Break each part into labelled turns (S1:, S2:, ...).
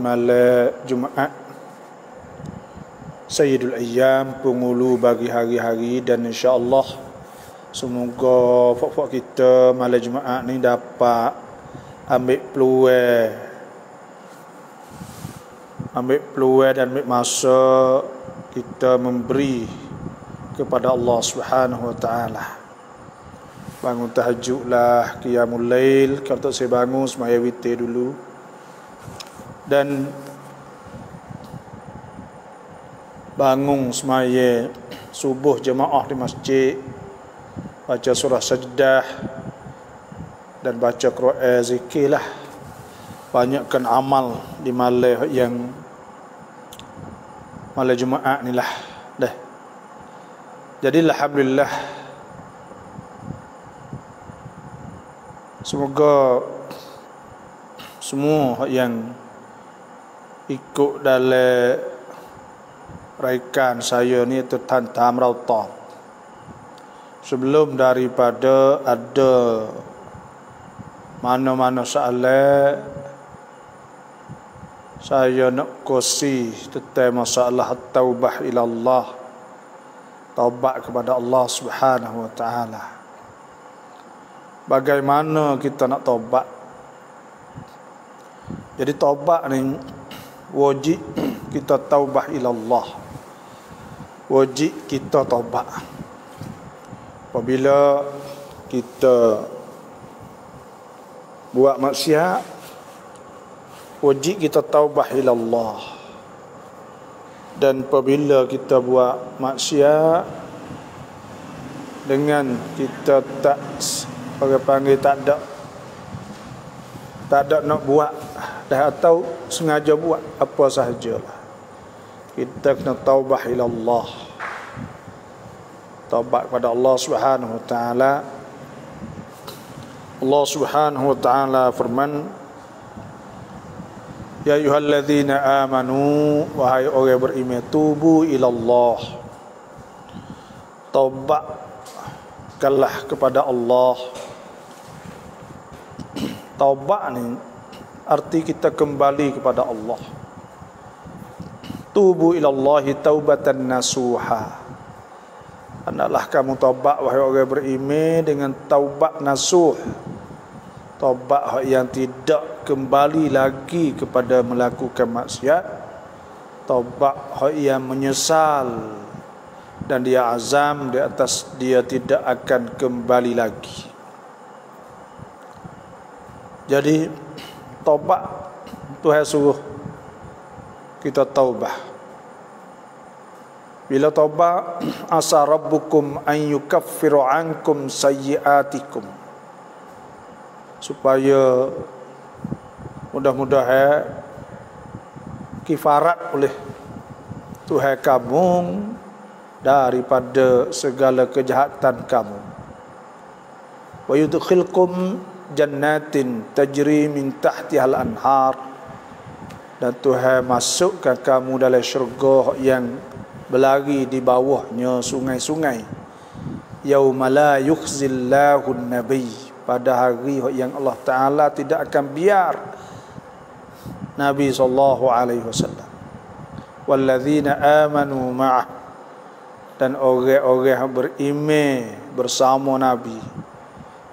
S1: malam Jumaat Sayyidul Ayyam, pengulu bagi hari-hari, dan insya-Allah semoga fak-fak kita malam Jumaat ni dapat ambil peluang dan ambil masa kita memberi kepada Allah Subhanahu wa taala. Bangun tahajud lah, qiyamul lail. Kalau tak saya bangun semaya witir dulu, dan bangun semaya subuh jemaah di masjid, baca surah sajdah dan baca Quran, zikir lah. Banyakkan amal di malam Jumaat ni lah. Dah. Jadi alhamdulillah, semoga semua yang ikut dalam raikan saya ni tertantam rautan. Sebelum daripada ada mana-mana soalan, saya nak kongsi tentang masalah taubah ila Allah, taubat kepada Allah Subhanahu wa taala. Bagaimana kita nak taubat? Jadi taubat ni wajib kita taubah ila Allah. Wajib kita taubat. Apabila kita buat maksiat, wajib kita taubah ila Allah. Dan apabila kita buat maksiat dengan kita tak, orang panggil tak ada nak buat dah, atau sengaja buat apa sahajalah, kita kena taubah ila Allah. Taubat kepada Allah Subhanahu wa taala. Allah Subhanahu wa taala firman, ya ayyuhalladzina amanu, wahai orang beriman, tubu ilallah, taubatkanlah kepada Allah. Taubat ni arti kita kembali kepada Allah. Tubu ilallahi taubatan nasuha. Hendaklah kamu taubat wahai orang beriman dengan taubat nasuh, taubat yang tidak kembali lagi kepada melakukan maksiat, taubat yang menyesal dan dia azam di atas dia tidak akan kembali lagi. Jadi taubat Tuhan suruh kita taubah. Bila taubat, asa rabbukum an yukaffiru ankum sayyiatikum, supaya mudah-mudahan kifarat oleh Tuhan kamu daripada segala kejahatan kamu. Wa yudkhilkum jannatin tajri min tahtihal anhar, dan Tuhan masukkan kamu dalam syurga yang berlari di bawahnya sungai-sungai. Yauma la yukhzillahu an-nabiy, pada hari yang Allah Ta'ala tidak akan biar Nabi SAW, walladzina amanu ma'ah, dan orang-orang yang beriman bersama Nabi,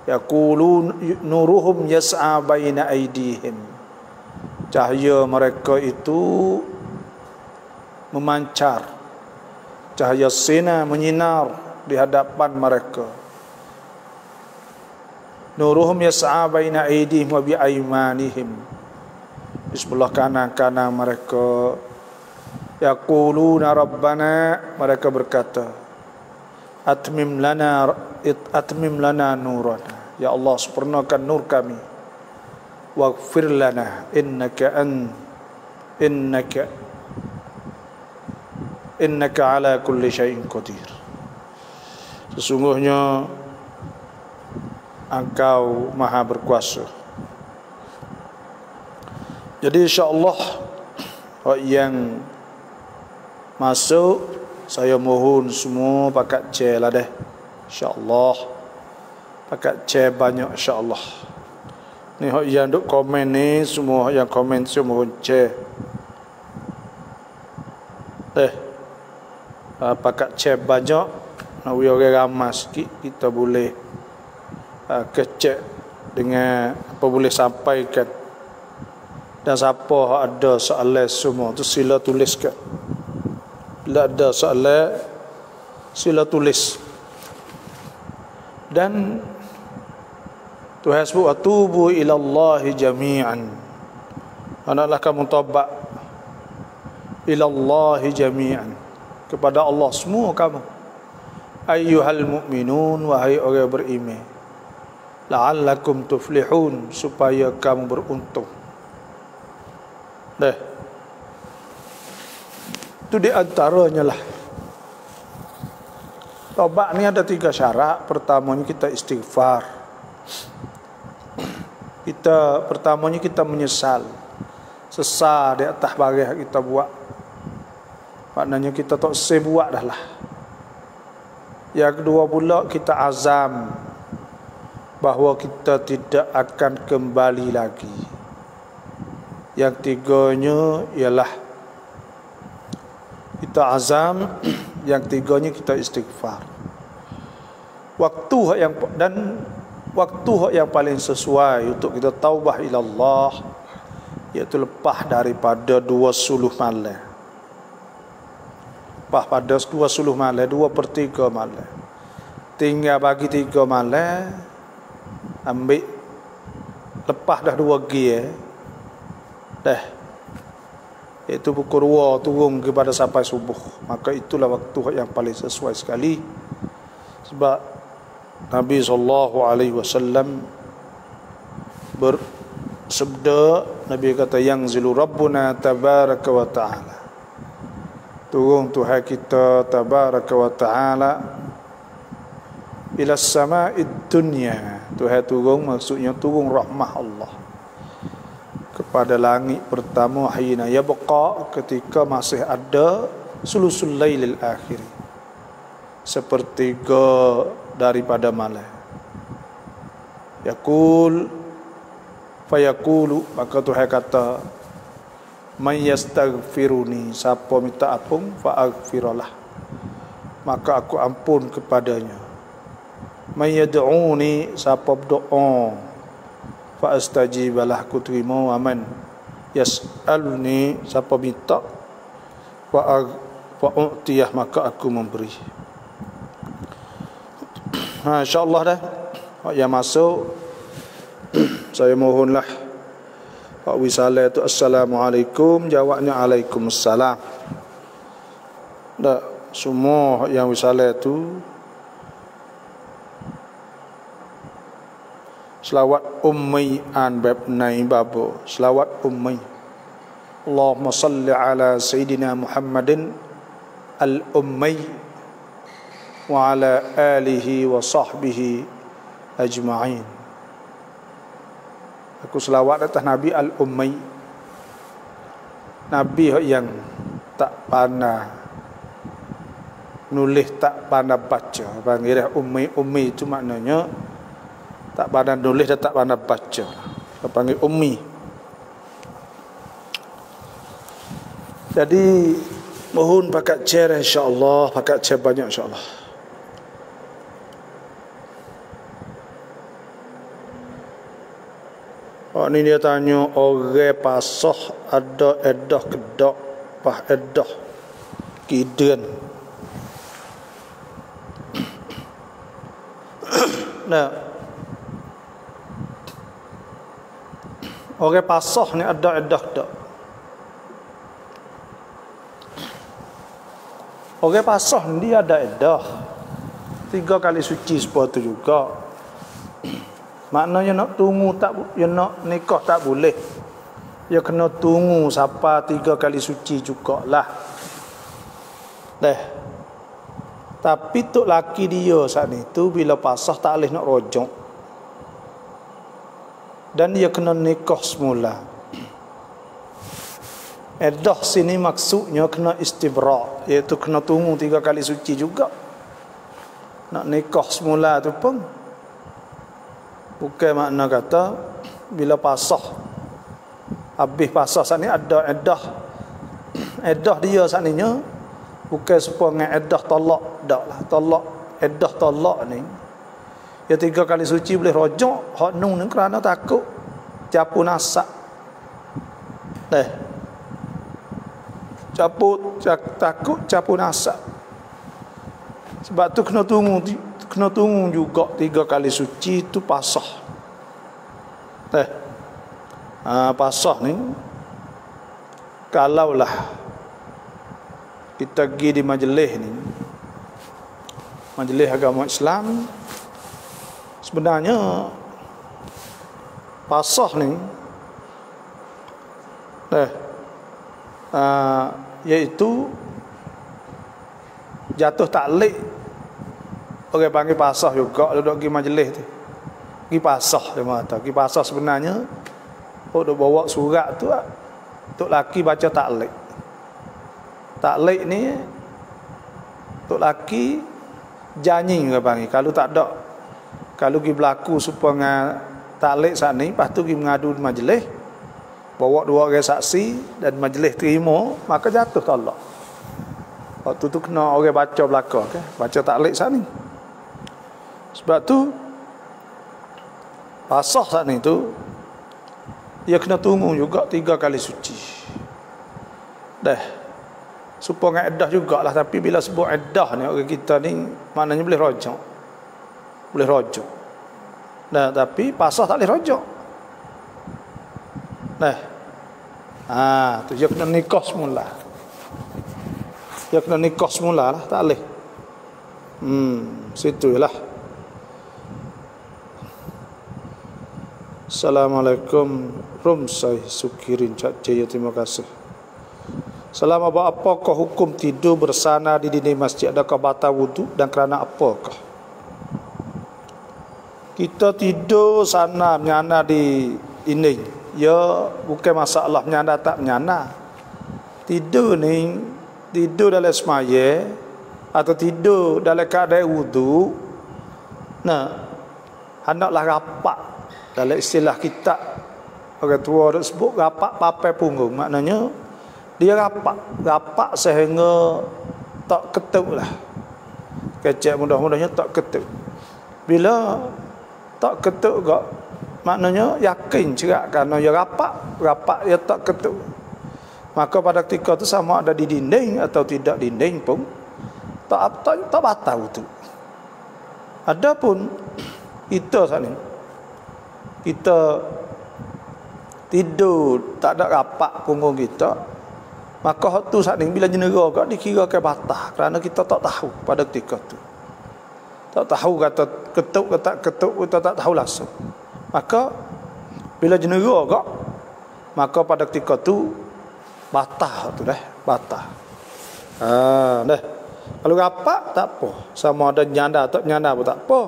S1: yaqulun nuruhum yas'a baina aydihim, cahaya mereka itu memancar, cahaya sinar menyinar di hadapan mereka. Nuruhum yas'a baina aydihim wa bi aymanihim, di sebelah kanan-kanan mereka. Yaquluna rabbana, mereka berkata, atmim lana nurana, ya Allah sempurnakan nur kami. Waghfir lana innaka ala kulli syai'in qadir, sesungguhnya Engkau maha berkuasa. Jadi insya-Allah yang masuk, saya mohon semua pakat chair lah deh, insya-Allah pakat chair banyak insya-Allah. Ni hok yang duk komen ni semua yang komen semua share. Pakat share banyak, nak orang ramai sikit kita boleh kecek dengan apa boleh sampaikan. Dan siapa ada soalan semua tu sila tuliskan. Bila ada soalan sila tulis. Dan Tuhan sebut atubu ilallahi jami'an. Hendaklah kamu taubat ilallahi jami'an, kepada Allah semua kamu. Ayyuhal mu'minun, wahai orang beriman, la'allakum tuflihun, supaya kamu beruntung. Itu di antaranya lah. Taubat ni ada 3 syarat. Pertamanya kita istighfar. Pertamanya kita menyesal, sesal di atas barang kita buat. Maknanya kita tak buat dah lah. Yang kedua pula kita azam bahawa kita tidak akan kembali lagi. Yang tiganya ialah kita azam. Yang tiganya kita istighfar. Waktu yang paling sesuai untuk kita taubah ilallah iaitu lepas daripada 2 suluh malam. Lepas pada 2 suluh malam, 2/3 malam. Tinggal bagi 3 malam, ambil lepas dah 2 gear. Iaitu pukul 2 turun kepada sampai subuh. Maka itulah waktu yang paling sesuai sekali. Sebab Nabi SAW bersabda, Nabi kata, yanzilu Rabbuna tabaraka wa ta'ala, turun Tuhan kita tabaraka wa ta'ala ila sama'id dunya. Tuhan turun maksudnya turun rahmah Allah kepada langit pertama, hina yabqa, ketika masih ada sulusul lailil akhir, sepertiga daripada malam. Fayaqulu, maka Tuhan kata, man yastaghfiruni, siapa minta ampun, fa'aghfirullah, maka aku ampun kepadanya. Man yad'uni, siapa berdoa, fa'astajibalah, aku terima. Aman yas'alni, siapa minta, fa'u'tiyah, maka aku memberi. InsyaAllah dah yang masuk. Saya mohonlah Pak Wisala itu assalamualaikum, jawabnya waalaikumsalam. Dah semua yang Wisala itu selawat ummi an bab nai babo, selawat ummi. Allahumma salli ala sayyidina Muhammadin al-ummi wa ala alihi wa sahbihi ajma'in. Aku selawat atas Nabi al-ummi, Nabi yang tak pandai nulis, tak pandai baca. Panggil ummi. Ummi itu maknanya tak pandai nulis dan tak pandai baca. Kita panggil ummi. Jadi mohon pakat share insya-Allah, pakat share banyak insya-Allah. Ni dia tanya, orang pasah ada edah kedak, pas edah kiden. Nah, orang pasah ni ada edah kedak. Orang pasah ni dia ada edah 3 kali suci seperti itu juga. Maknanya nak tunggu tak, ya nak nikah tak boleh. Ya kena tunggu sampai 3 kali suci jugalah. Tapi tok laki dia saat itu bila pasah tak boleh nak rojok. Dan dia kena nikah semula. Edah sini maksudnya kena istibra', iaitu kena tunggu 3 kali suci juga. Nak nikah semula tu pun bukan makna kata bila pasah, habis pasah saat ni ada edah dia saat ni bukan serupa dengan edah talak, dak lah. Talak ni ya 3 kali suci boleh rojak hak nun ni kerana takut capu nasab. Takut capu nasab. Sebab tu kena tunggu juga 3 kali suci tu pasah. Pasah ni kalaulah kita pergi di majlis ni, majlis agama Islam, sebenarnya pasah ni iaitu jatuh taklid. Orang panggil pasah juga duduk pergi majlis tu. Pergi pasah dia kata. Pergi pasah sebenarnya duk bawa surat tu tok laki baca taklid. Taklid ni tok laki janji orang panggil. Kalau tak ada, kalau pergi berlaku supaya taklid saat ni, lepas tu pergi mengadu di majlis, bawa 2 orang saksi dan majlis terima, maka jatuh talak. Waktu tu kena orang baca belakang, baca taklid saat ni. Sebab tu pasah saat ni tu dia kena tunggu juga 3 kali suci. Supaya iddah jugalah, tapi bila sebut iddah ni orang kita ni maknanya boleh rojak. Tapi pasah tak boleh rojak. Tu dia kena nikah semula. Lah, tak boleh. Situlah. Assalamualaikum Rumsai Sukirin Cak Jaya, terima kasih. Selama apakah hukum tidur bersana di dinding masjid? Adakah batal wuduk dan kerana apakah? Kita tidur sana menyana di dinding, ya bukan masalah menyana tak menyana. Tidur ni, tidur dalam semaya atau tidur dalam keadaan wuduk, hendaklah rapat. Dalam istilah kita, orang tua sebut rapat papai punggung. Maknanya dia rapat sehingga tak ketuk lah. Kecek mudah-mudahnya tak ketuk. Bila tak ketuk juga, maknanya yakin cerak kerana dia rapat dia tak ketuk. Maka pada ketika tu sama ada di dinding atau tidak dinding pun tak batal tu. Adapun kita saat ni, kita tidur tak ada rapat punggung kita, maka hak tu saat ni bila jenera kat dikira ke batal kerana kita tak tahu pada ketika tu. Tak tahu kata ketuk ke tak ketuk, kita tak tahu langsung. Maka bila jenera kat, maka pada ketika tu batal tu batal. Kalau rapat tak apa, sama ada nyanda atau nyanda pun tak apa.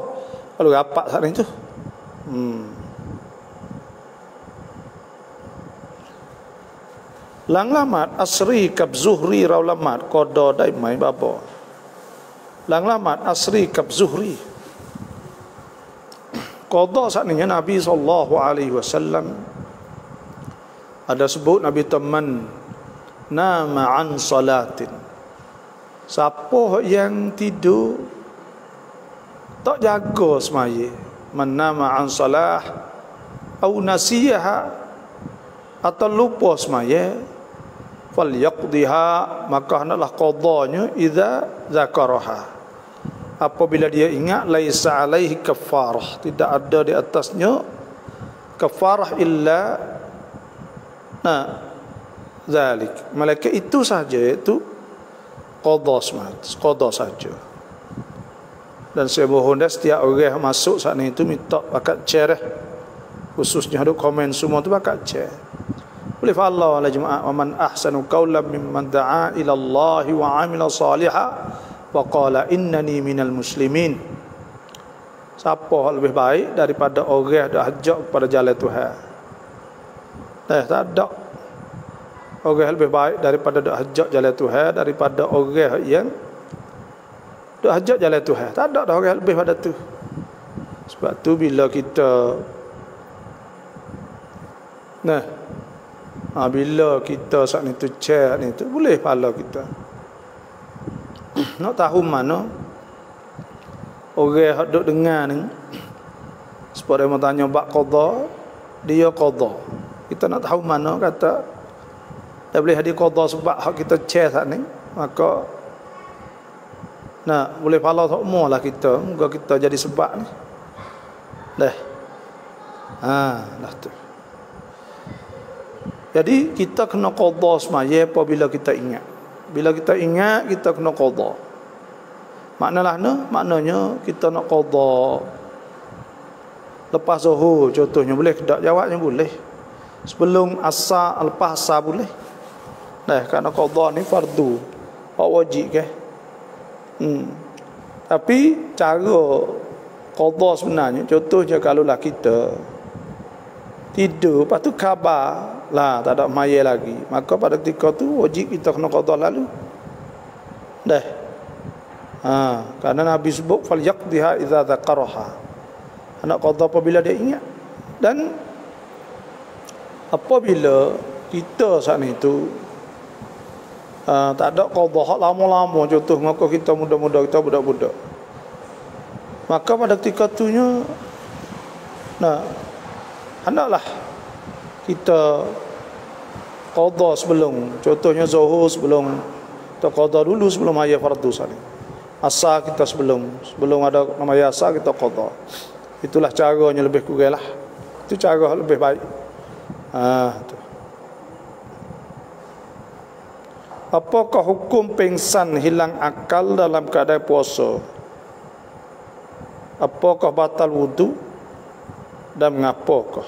S1: Kalau rapat saat ni tu. Lang lamat asri kab zuhri raulamat qada dai mai babo. Lang lamat asri kab zuhri qada saknanya Nabi sallallahu alaihi wasallam ada sebut Nabi teman nama an salatin. Siapa yang tidur tak jaga semaya, man nama an salah au nasiyaha atau lupa semaya, falyaqdiha, maka hendaklah qadanya idza zakaraha, apabila dia ingat. Laisa alaihi kafarah, tidak ada di atasnya kafarah illa zalik, malaikat itu saja, itu qada saja. Dan saya mohon dah setiap orang masuk saat ni itu minta bakat share, khususnya ada komen semua tu bakat share. Boleh Allah ala jemaah, wa man ahsanu qawlan mimman da'a ila Allah wa 'amila salihan wa qala innani minal muslimin. Siapa lebih baik daripada orang yang ajak kepada jalan Tuhan? Tak ada orang lebih baik daripada ajak jalan Tuhan daripada orang yang ajak jalan Tuhan. Tak ada orang lebih pada tu. Sebab tu bila kita Nah, bila kita saat itu cek ni tu boleh pahala kita. Nak tahu mana orang duk dengar ni, supaya mau tanya bab qada, dia qada. Kita nak tahu mana kata dah boleh hadir qada sebab hak kita cek saat ni, maka nah boleh pahala semua lah kita. Moga kita jadi sebab ni. Dah. Dah tu. Jadi kita kena qada semaya apabila kita ingat. Bila kita ingat kita kena qada. Maknanya kita nak qada lepas zuhur contohnya boleh ke tak? Jawabnya boleh. Sebelum asar, lepas asar boleh. Dah, kerana qada ni fardu. Hak wajib ke? Tapi cara qada sebenarnya contohnya kalaulah kita tidur lepas tu khabar lah tak ada maya lagi, maka pada ketika tu wajib kita kena qada lalu. Dah. Kerana Nabi sebut fal yaqdiha idza dzakaraha. Nak qada apabila dia ingat. Dan apabila kita saat itu tak ada qada hak lama-lama, contoh maka kita muda-muda, kita budak-budak, maka pada ketika tunya hendaklah kita qada sebelum, contohnya zuhur sebelum, kita qada dulu sebelum ayat fardu saling. Asar kita sebelum ada nama asar kita qada. Itulah caranya lebih kurang lah. Itu cara lebih baik. Tu. Apakah hukum pingsan hilang akal dalam keadaan puasa? Apakah batal wudu dan mengapakah?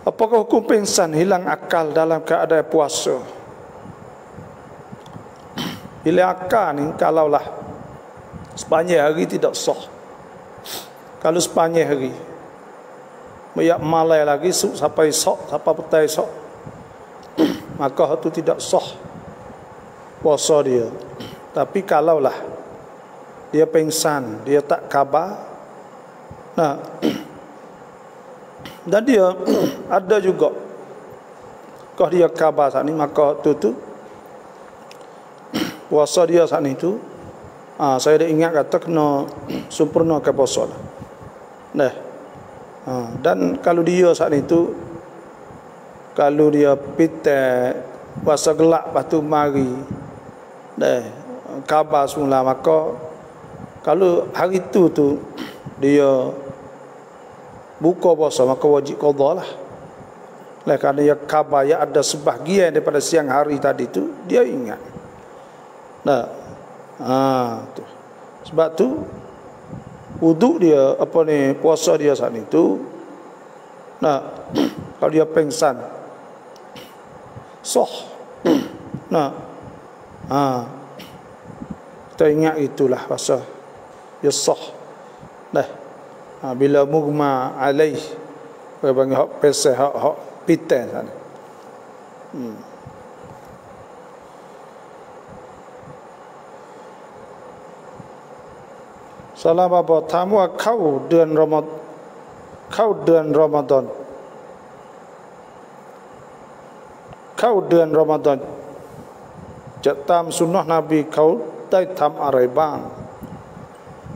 S1: Apakah hukum pingsan hilang akal dalam keadaan puasa? Bila akal ni kalaulah sepanjang hari tidak sah. Kalau sepanjang hari banyak malai lagi sampai esok, sampai petang esok, maka itu tidak sah puasa dia. Tapi kalaulah dia pingsan, dia tak khabar, dan dia ada juga kalau dia khabar saat ni, maka tu puasa dia saat itu saya dah ingat kata kena sempurna ke puasa lah. Dan kalau dia saat itu, kalau dia pitai puasa gelap lepas tu mari khabar semula, maka kalau hari tu dia buka puasa, maka wajib qada lah. Kerana dia khabar yang ada sebahagian daripada siang hari tadi tu dia ingat. Tu. Sebab tu wudu dia puasa dia saat itu kalau dia pingsan sah. Kita ingat itulah puasa dia sah. Bila mugma alaih, bagi hak pesah hak pitan sana. Salam apa tamu kau ดือนรอมฎอนเข้าเดือนรอมฎอนจะตามสุนนะนบีเขาได้ทำอะไรบ้าง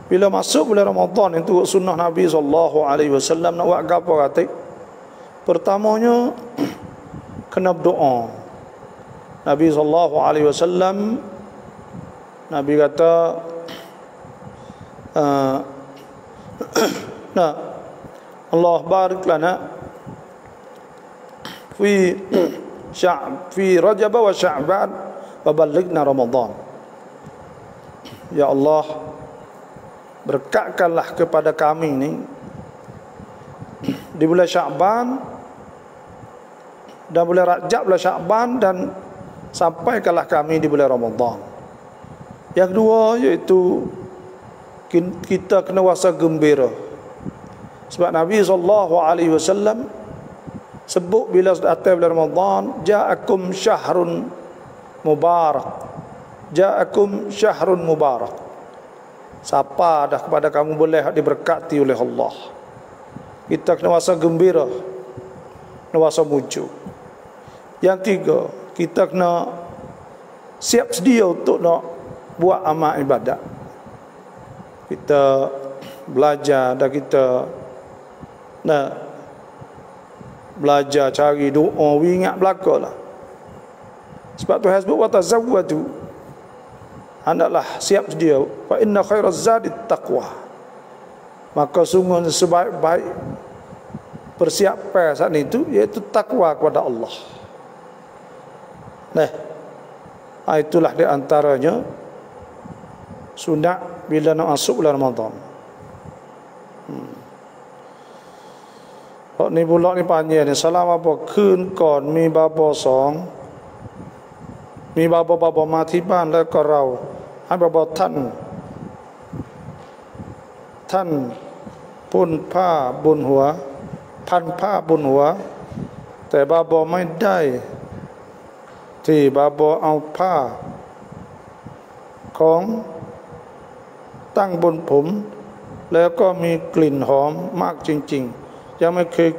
S1: Bila masuk bulan Ramadan itu sunnah Nabi sallallahu alaihi wasallam nak buat apa kata? Pertamanya kena berdoa. Nabi sallallahu alaihi wasallam Nabi kata Allah barik lana fi Rajab wa Sya'ban wa ballighna Ramadan. Ya Allah, berkatkanlah kepada kami ni di bulan Sya'ban dan bulan Rajab, bulan Sya'ban, dan sampaikanlah kami di bulan Ramadan. Yang kedua iaitu kita kena rasa gembira. Sebab Nabi SAW sebut bila datang bulan Ramadan, ja'akum syahrun mubarak, ja'akum syahrun mubarak. Siapa dah kepada kamu boleh diberkati oleh Allah. Kita kena rasa gembira. Nawasa muncul. Yang tiga, kita kena siap sedia untuk nak buat amal ibadat. Kita belajar dan kita nak belajar cari doa, ingat belaka lah. Sebab Tuhan sebut wa tazawwadu, hendaklah siap sedia. Fa inna khairaz zadi taqwa. Maka sungguh sebaik-baik persiapan saat itu iaitu takwa kepada Allah. Nah, itulah di antaranya sunat bila nak masuk bulan Ramadan. Ni pula ni panjang ni. Salam apa kun kon mi bapa song, mi bapa ma thi ban le ko rao hai bapaท่านพ่นผ้าบนหัวพันผ้าบนหัวแต่บาบอไม่ได้ที่บาบอเอาผ้าของตั้งบนผมแล้วก็มีกลิ่นหอมมากจริงๆยังไม่เคย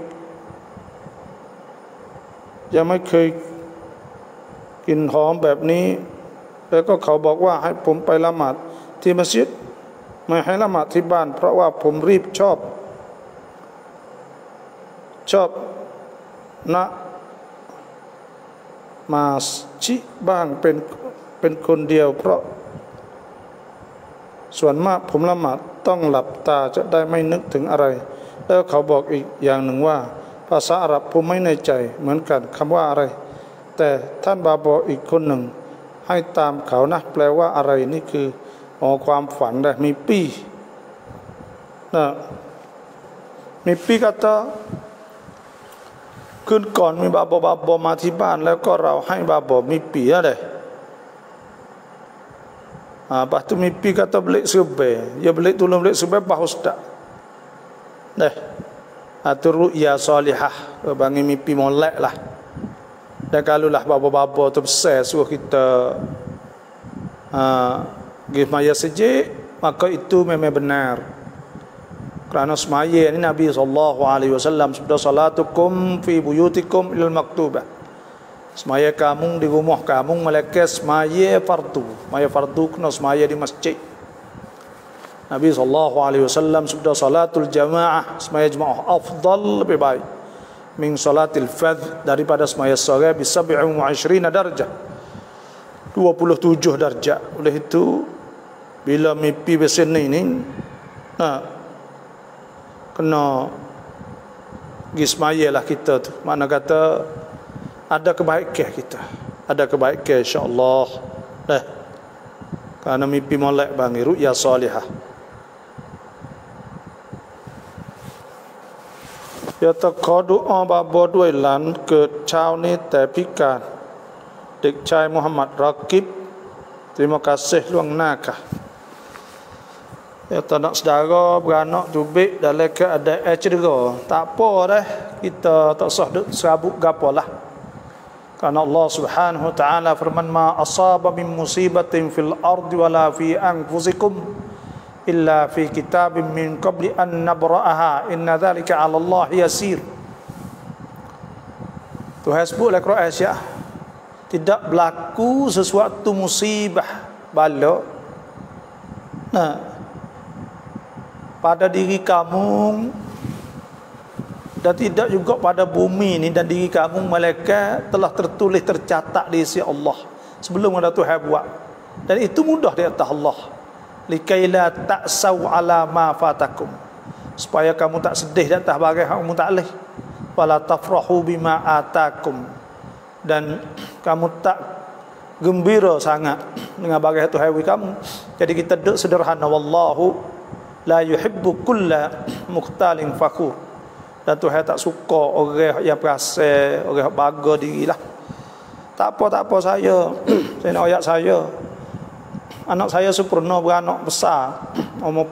S1: กลิ่นหอมแบบนี้แล้วก็เขาบอกว่าให้ผมไปละหมาดที่มัสยิดไม่ให้ละหมาดที่บ้านเพราะว่าผมรีบชอบนะมาชิบ้างเป็นคนเดียวเพราะส่วนมากผมละหมาดต้องหลับตาจะได้ไม่นึกถึงอะไรแล้วเขาบอกอีกอย่างหนึ่งว่าภาษาอาหรับผมไม่ในใจเหมือนกันคำว่าอะไรแต่ท่านบาบอกอีกคนหนึ่งให้ตามเขานะแปลว่าอะไรนี่คือความฝันได้มีปีมีปีkataคืนก่อนมีบาบอมาที่บ้านแล้วก็เราให้บาบอมีปีอะไรlepas tu mimpi kata belik serbai, ya belik tolong belik serbai bahus tak tu ru'ya salihah, bangi mimpi molek lah. Dan kalau lah bapa-bapa tu besar suruh kita pergi semaya sejik, maka itu memang benar. Kerana semaya ni Nabi SAW sabda salatukum fi buyutikum ilal maktubah. Semaya kamu di rumah kamu malaikat semaya fardu. Semaya fardu kena semaya di masjid. Nabi SAW sabda salatul jamaah, semaya jemaah afdal lebih baik min salatil fadh, daripada semaya sore bi 27 darjah, 27 darjah. Oleh itu bila mimpi besin ni kena pergi semaya lah kita tu. Mana kata ada kebaikan kita, ada kebaikan insya-Allah. Kerana mimpi molek bangi ru'ya salihah. Ya ตะขอดุอาบาบอด้วยหลานเกิดเช้านี้แต่พิการเด็กชายมุฮัมมัดรากิบ terima kasih ล่วงหน้าค่ะ Ya tak saudara beranak tubik dalam keadaan cedera, tak apa dah, kita tak usah duk serabut gapalah. Karena Allah Subhanahu wa taala firman ma asaba min musibatin fil ardi wala fi anfusikum illa fi kitabim min qabli an nabra'aha inna dhalika 'ala Allah yasir. Tuhan sebut dalam Quran Syah, tidak berlaku sesuatu musibah bala pada diri kamu dan tidak juga pada bumi ni dan diri kamu, malaikat telah tertulis tercatat di sisi Allah sebelum ada Tuhan buat, dan itu mudah di atas Allah. Likaila ta'sau ala ma fatakum, supaya kamu tak sedih di atas barang yang kamu tak leh, wala tafrahu bima atakum, dan kamu tak gembira sangat dengan barang yang Tuhan beri kamu. Jadi kita duduk sederhana, wallahu la yuhibbu kulla mukhtalin fakhur, dan Tuhan tak suka orang yang perasa, orang yang bangga diri lah. Tak apa saya saya nak ayat saya. Anak saya sempurna, beranak besar, umur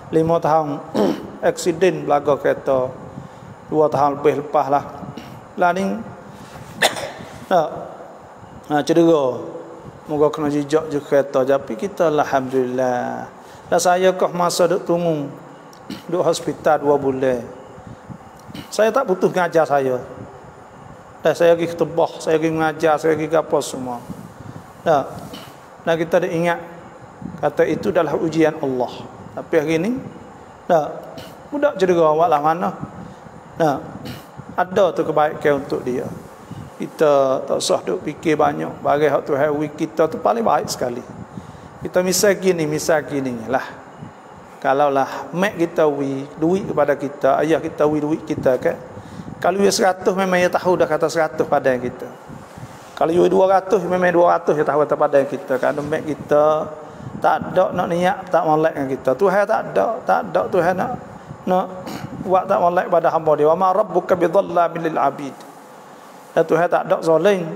S1: 4-5 tahun, aksiden belaga kereta 2 tahun lebih lepas lah. Lah ni cedera, moga kena jejak je kereta. Tapi kita alhamdulillah. Dan saya kah masa duk tunggu duk hospital 2 bulan. Saya tak putus ngajar saya. Dah saya pergi ketebah, saya pergi mengajar, saya pergi apa semua. Dah. Nah kita dah ingat kata itu adalah ujian Allah. Tapi hari ni dah budak cedera awak lah mana. Nah, ada tu kebaikan untuk dia. Kita tak usah duk fikir banyak. Bagi hak Tuhan kita tu paling baik sekali. Kita misal gini lah. Kalaulah mak kita duit kepada kita, ayah kita duit kita kan. Kalau dia 100 memang dia tahu dah kata 100 pada kita. Kalau dia 200 memang 200 dia tahu kata pada kita. Kalau mak kita tak ada nak niat tak molek dengan kita. Tuhan tak ada Tuhan nak buat tak molek pada hamba dia. Wa ma rabbuka bidhallamin lil abid. Dan Tuhan tak ada zalim.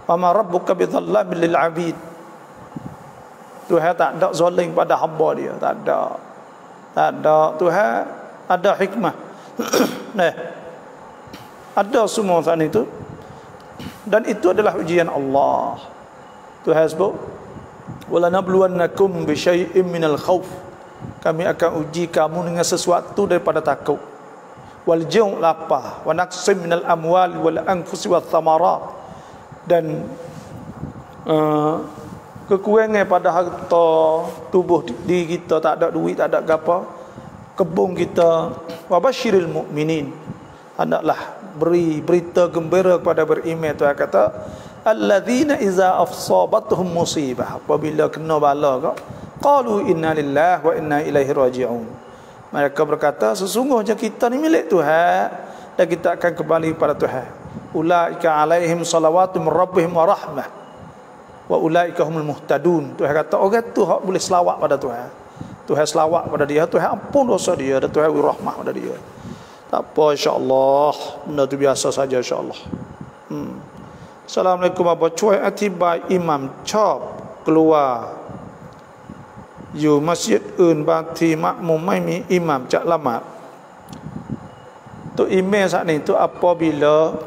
S1: Wa ma rabbuka bidhallamin lil abid. Tuhan tak ada zalim pada hamba dia. Tak ada. Tuhan ada hikmah. Ada semua saat itu. Dan itu adalah ujian Allah. Tuhan sebut wala nabluwannakum bi syai'in minal khauf. Kami akan uji kamu dengan sesuatu daripada takut. Wal ju' lapar, wa naqsim minal amwal wal anfusi wath thamarat. Dan kekurangan pada harta tubuh diri kita, tak ada duit, tak ada apa, kebun kita. Wa basyiril mu'minin, hendaklah beri berita gembira kepada beriman. Tuhan kata alladzina iza afsabatuhum musibah, apabila kena bala kau, qalu inna lillahi wa inna ilaihi raji'un. Mereka berkata sesungguhnya kita ni milik Tuhan dan kita akan kembali kepada Tuhan. Ulaika alaihim salawatu min rabbihim wa rahmah wa ulaika humul muhtadun. Tuhan kata orang tu hak boleh selawat pada Tuhan. Tuhan selawat pada dia, Tuhan ampun dosa dia, dan Tuhan beri rahmah pada dia. Tak apa, insya-Allah. Benda tu biasa saja, insya-Allah. Assalamualaikum apa cuai atibai imam chop keluar yu masjid un bati makmum mai mi imam cak lama. Tu email saat ni tu apabila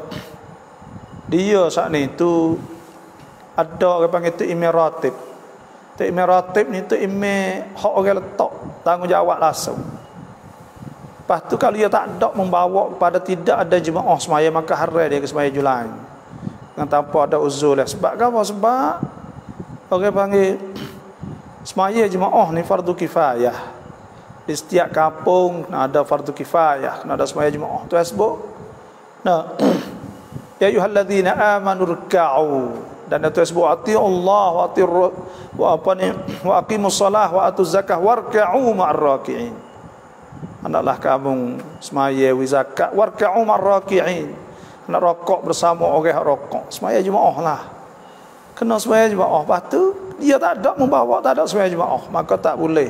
S1: dia saat ni tu ada orang panggil tu email ratib. Tu email ratib ni tu email hak orang letak tanggungjawab langsung. Lepas tu kalau dia tak ada membawa kepada tidak ada jemaah semaya, maka haram dia ke semaya Julai dengan tanpa ada uzur lah. Sebab apa? Sebab orang panggil semaya jemaah ni fardu kifayah. Di setiap kampung ada fardu kifayah, kena ada semaya jemaah. Tu sebut nah ya ayyuhalladzina amanu ruk'u, dan itu sebut ati Allah wa aqimus salah wa atuz zakah warka'u ma'ar raki'in. Hendaklah kamu semaya zakat warka'u ma'ar raki'in. Nak rokok bersama orang yang rokok, semaya jemaah lah. Kena semaya jemaah. Lepas tu dia tak ada membawa, tak ada semaya jemaah, maka tak boleh.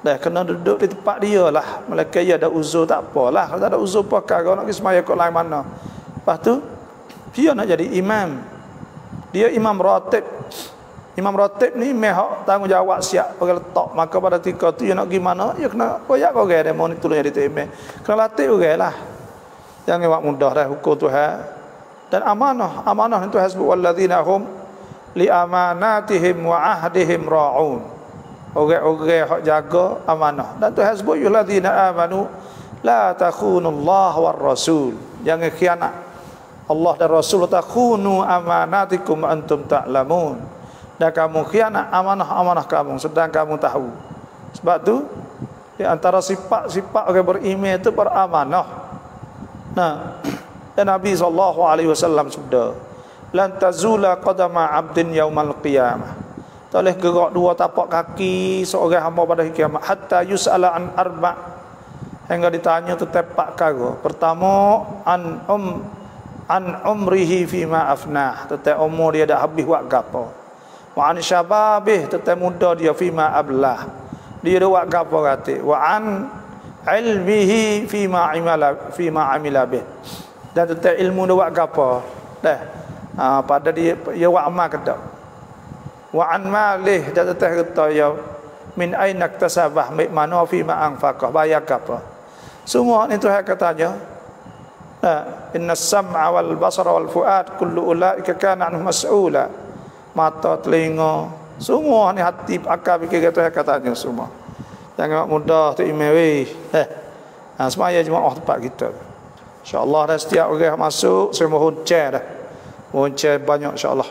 S1: Dah kena duduk di tempat dia lah. Mereka dia ada uzur tak apalah. Kalau tak ada uzur perkara nak pergi semaya kat lain mana. Lepas tu dia nak jadi imam. Dia imam ratib. Imam ratib ni mehak tanggungjawab siap orang letak. Maka pada ketika tu dia nak pergi mana, dia kena koyak orang dia mau ni tolong jadi imam. Kena latih orang lah. Jangan buat mudah dah hukum Tuhan. Dan amanah itu Tuhan sebut walladzina hum li amanatihim wa ahdihim ra'un. Orang-orang hak jaga amanah. Dan Tuhan sebut walladzina amanu la takhunullaha war rasul. Jangan khianat Allah dan Rasul. Takhunu amanatikum antum ta'lamun. Dan kamu khianat amanah-amanah kamu sedang kamu tahu. Sebab tu di antara sifat-sifat orang beriman itu beramanah. Nah, dan Nabi SAW sabda, lan tazula qadama 'abdin yaumal qiyamah. Tak boleh gerak dua tapak kaki seorang hamba pada hari kiamat hatta yus'ala an arba', hingga ditanya tentang 4 perkara. Pertama an umrihi fima afnah, tentang umur dia dah habis buat gapo. Wa an syababih, tentang muda dia fima ablah, dia dah buat gapo kata. Wa an ilmihi fima amila bih, dan tentang ilmu dia buat gapo dah pada dia buat amal ke tak. Wa an malih, dan tentang kata ya min aina iktasabah mana fima anfaqah, bayar gapo. Semua ni Tuhan katanya innas sam'a wal basara wal fuad kullu ulaika kana anhu mas'ula. Mata, telinga, semua ni hati, akal, fikir Tuhan katanya semua. Jangan mudah tu imam weh. Semaya jemaah tempat kita. InsyaAllah dah setiap orang masuk, saya mohon share dah. Mohon share banyak insyaAllah.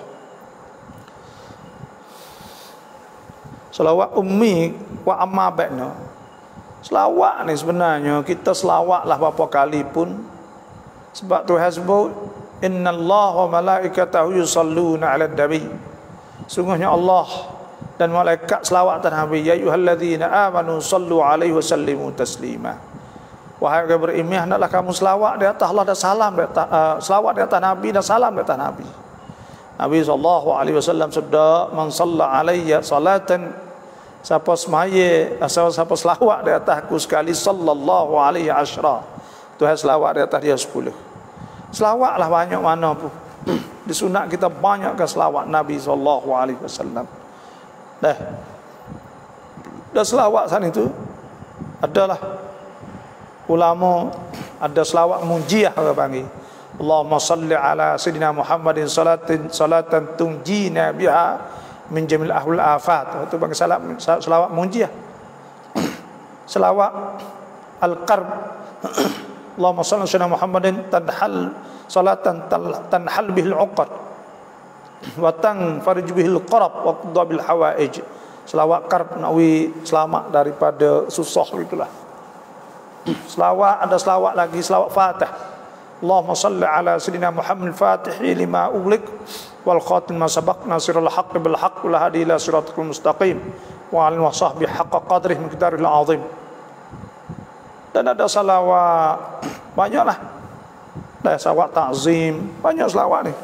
S1: Selawat ummi wa amma ba'na. Selawat ni sebenarnya kita selawatlah berapa kali pun. Sebab Tuhan sebut innallaha wa malaikatahu yusalluna 'alan nabi. Sungguhnya Allah dan malaikat selawat atas Nabi. Ya ayyuhalladzina amanu sallu 'alaihi wa sallimu taslima. Wahai orang beriman, hendaklah kamu selawat di atas Allah dan salam di atas, selawat di atas Nabi dan salam di atas Nabi. Nabi SAW sabda, man salla alayya salatan, siapa semaya, siapa selawat di atasku sekali, sallallahu alaihi asyra, Tuhan selawat di atas dia 10. Selawatlah banyak mana pun. Di sunat kita banyakkan selawat Nabi SAW. Dah selawat sana itu adalah ulama ada selawat munjiah orang panggil. Allahumma salli ala sayyidina Muhammadin salatan tunjina biha min jamil ahwal afat. Itu panggil selawat munjiah. Selawat al-qarb. Allahumma salli ala sayyidina Muhammadin salatan tanhal bihil uqad wa tanfarij bihil qarab wa qadha bil hawaij. Selawat qarb nawi selamat daripada susah itulah. Selawat, ada selawat lagi, selawat Fatih. Allahumma salli ala sayyidina Muhammad al-Fatih lima ughliq wal khatim ma sabaq nasirul haqq bil haqq wal hadi ila siratal mustaqim wa ala wasahbi haqqa qadrihi miqdaril azim. Dan ada selawat banyaklah. Dah selawat ta'zim, banyak selawat ni.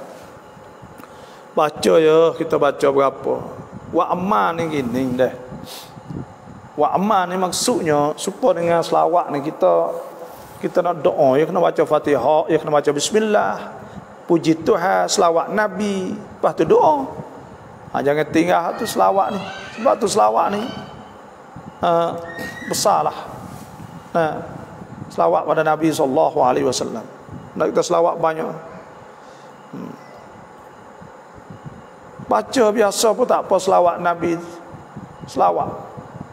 S1: Baca ya, kita baca berapa. Wa amma ni gini dah. Wa amma ni maksudnya supaya dengan selawat ni kita nak doa, ya kena baca Fatihah, ya kena baca bismillah, puji Tuhan, selawat Nabi, lepas tu doa. Jangan tinggal tu selawat ni. Sebab tu selawat ni besarlah. Selawat pada Nabi SAW. Nak kita selawat banyak. Baca biasa pun tak apa selawat Nabi. Selawat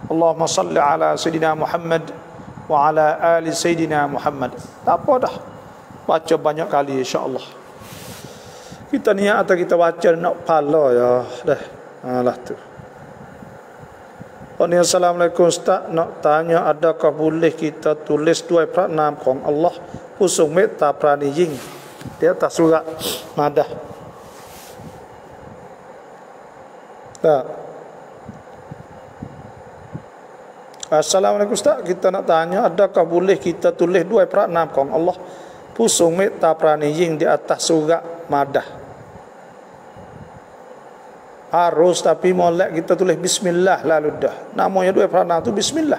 S1: Allahumma salli ala sayyidina Muhammad wa ala ali sayyidina Muhammad. Tak apa dah. Baca banyak kali insya-Allah. Kita niat atau kita baca nak pahala ya. Dah. Alah tu. Assalamualaikum Ustaz, nak tanya adakah boleh kita tulis dua pranamของ Allah ผู้ทรงเมตตาปราณียิ่ง di atas surat Madah. Tak. Assalamualaikum Ustaz, kita nak tanya adakah boleh kita tulis dua pranam ของ Allah ผู้ทรงเมตตาปราณียิ่ง di atas surat Madah. Harus, tapi molek kita tulis bismillah lalu dah. Namanya dua pranam tu bismillah.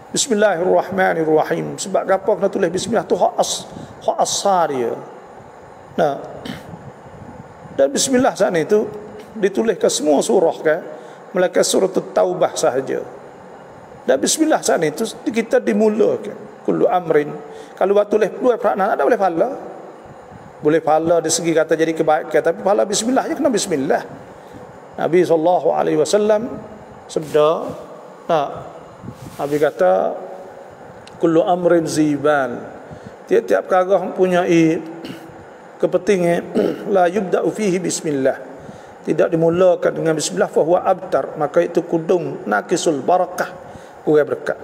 S1: Bismillahirrahmanirrahim. Sebab apa kena tulis bismillah tu hak asar dia. Nah. Dan bismillah sana itu ditulis ke semua surah kan, melainkan surah Taubah sahaja. Dan bismillah sana itu kita dimulakan kullu amrin. Kalau buat tulis dua pranam ada boleh pahala. Boleh pahala dari segi kata jadi kebaikan, tapi pahala bismillah je kena bismillah. Nabi SAW sabda, Nabi kata kullu amrin zibal, tiap-tiap perkara mempunyai kepentingan, la yubda'u fihi bismillah, tidak dimulakan dengan bismillah, fa huwa abtar, maka itu kudung nakisul barakah, kurang berkat.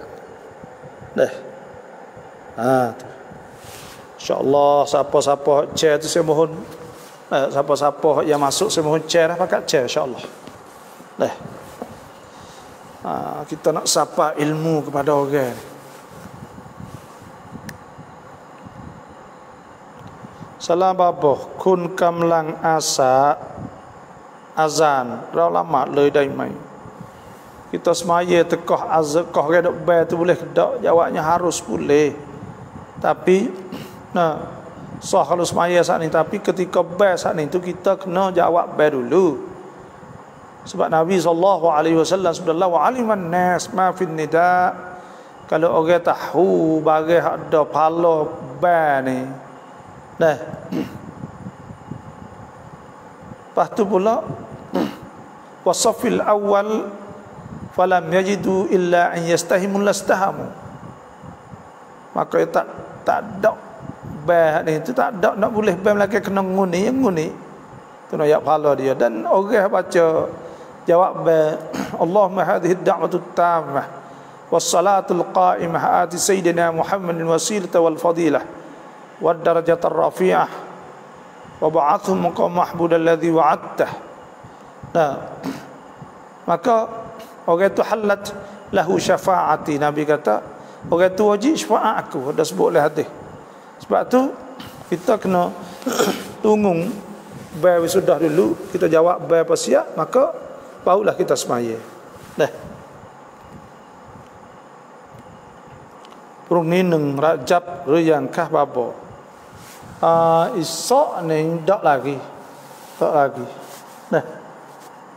S1: InsyaAllah siapa-siapa share tu saya mohon, siapa-siapa yang masuk saya mohon share lah, pakat share insyaAllah. Kita nak sapa ilmu kepada orang. Salam babah kun kamlang asa azan ra lamaเลยได้ไหม Kita semaya tekah azan kah redak bai tu boleh dak? Jawabnya harus boleh. Tapi sah kalau semaya saat ni, tapi ketika bai saat ni tu kita kena jawab bai dulu. Sebab Nabi SAW subhanallah wa aliman nas ma fi nida, kalau orang tahu bagi ada pahala bai ni. Lepas tu pula wasafil awal falam yajidu illa an yastahimu lastahamu, maka tak ada Bah ni tu tak ada nak boleh bah lagi kena nguni yang nguni. Tu nak pahala dia dan orang baca jawab bah Allahumma hadhihi ad-da'watu at-tammah was-salatul qa'imah ati sayyidina Muhammadin wasilata wal fadilah wad darajatar rafi'ah wa ba'athu maqam mahmud alladhi wa'adtah. Nah, maka orang itu halat lahu syafaati. Nabi kata orang itu wajib syafaat aku. Ada sebut oleh hadis. Sebab tu kita kena tunggu bayar sudah dulu, kita jawab bayar apa siap, maka barulah kita semaya. Dah. Perung ni neng Rajab ruyang kah babo. Esok ni tak lagi. Tak lagi. Dah.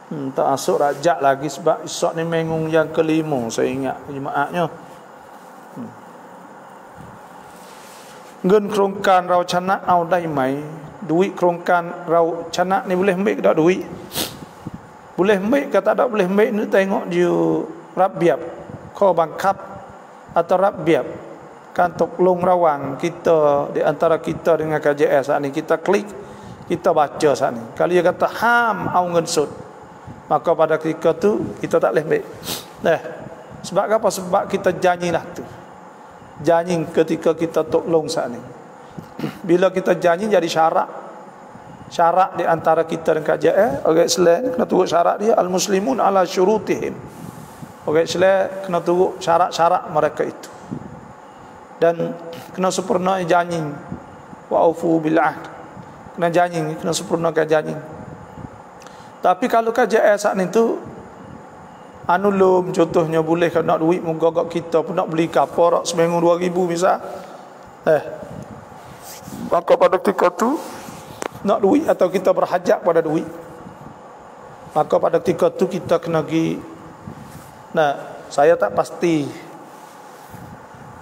S1: Tak masuk Rajab lagi sebab esok ni mengung yang kelima saya ingat jemaahnya. Ngun kerongkan rau canak au dai mai duit kerongkan rau canak ni boleh ambil ke tak duit? Boleh ambil ke tak boleh ambil ni tengok dia rabiab kau bangkap atau rabiab kan toklong rawang kita di antara kita dengan KJS saat ni kita klik kita baca saat ni kalau dia kata ham au ngensut maka pada ketika tu kita tak boleh ambil. Sebab apa? Sebab kita janjilah tu. Janji ketika kita tolong saat ni. Bila kita janji jadi syarat. Syarat di antara kita dan KJS, orang Islam kena turut syarat dia al-muslimun ala syurutihim. Orang Islam kena turut syarat-syarat mereka itu. Dan kena sempurna janji. Wa aufu bil ahd. Kena janji, kena sempurnakan janji. Tapi kalau KJS saat ni tu anulum contohnya boleh kalau nak duit menggagak kita pun nak beli kapal seminggu 2,000 misal. Maka pada ketika tu nak duit atau kita berhajat pada duit. Maka pada ketika tu kita kena pergi. Nah, saya tak pasti.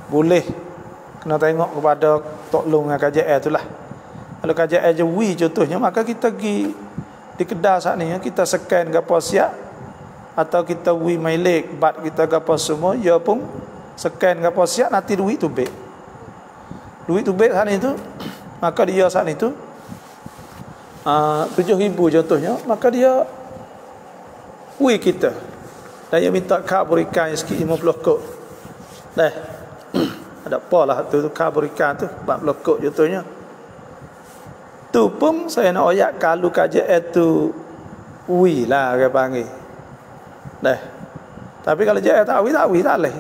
S1: Boleh kena tengok kepada tolong dengan KJS tu lah. Kalau KJS jewi contohnya maka kita pergi di kedai saat ni kita scan gapo siap atau kita wi milik bat kita gapo semua ya pun scan gapo siap nanti duit tu baik. Duit tu baik saat itu maka dia saat itu 7,000 contohnya maka dia wi kita dan dia minta kad berikan sikit 50 kod. Ada apa lah tu kad berikan tu 40 kod contohnya. Tu pun saya nak ayat kalau KJS tu wi lah dia panggil. Tapi kalau JS tak wi tak leh.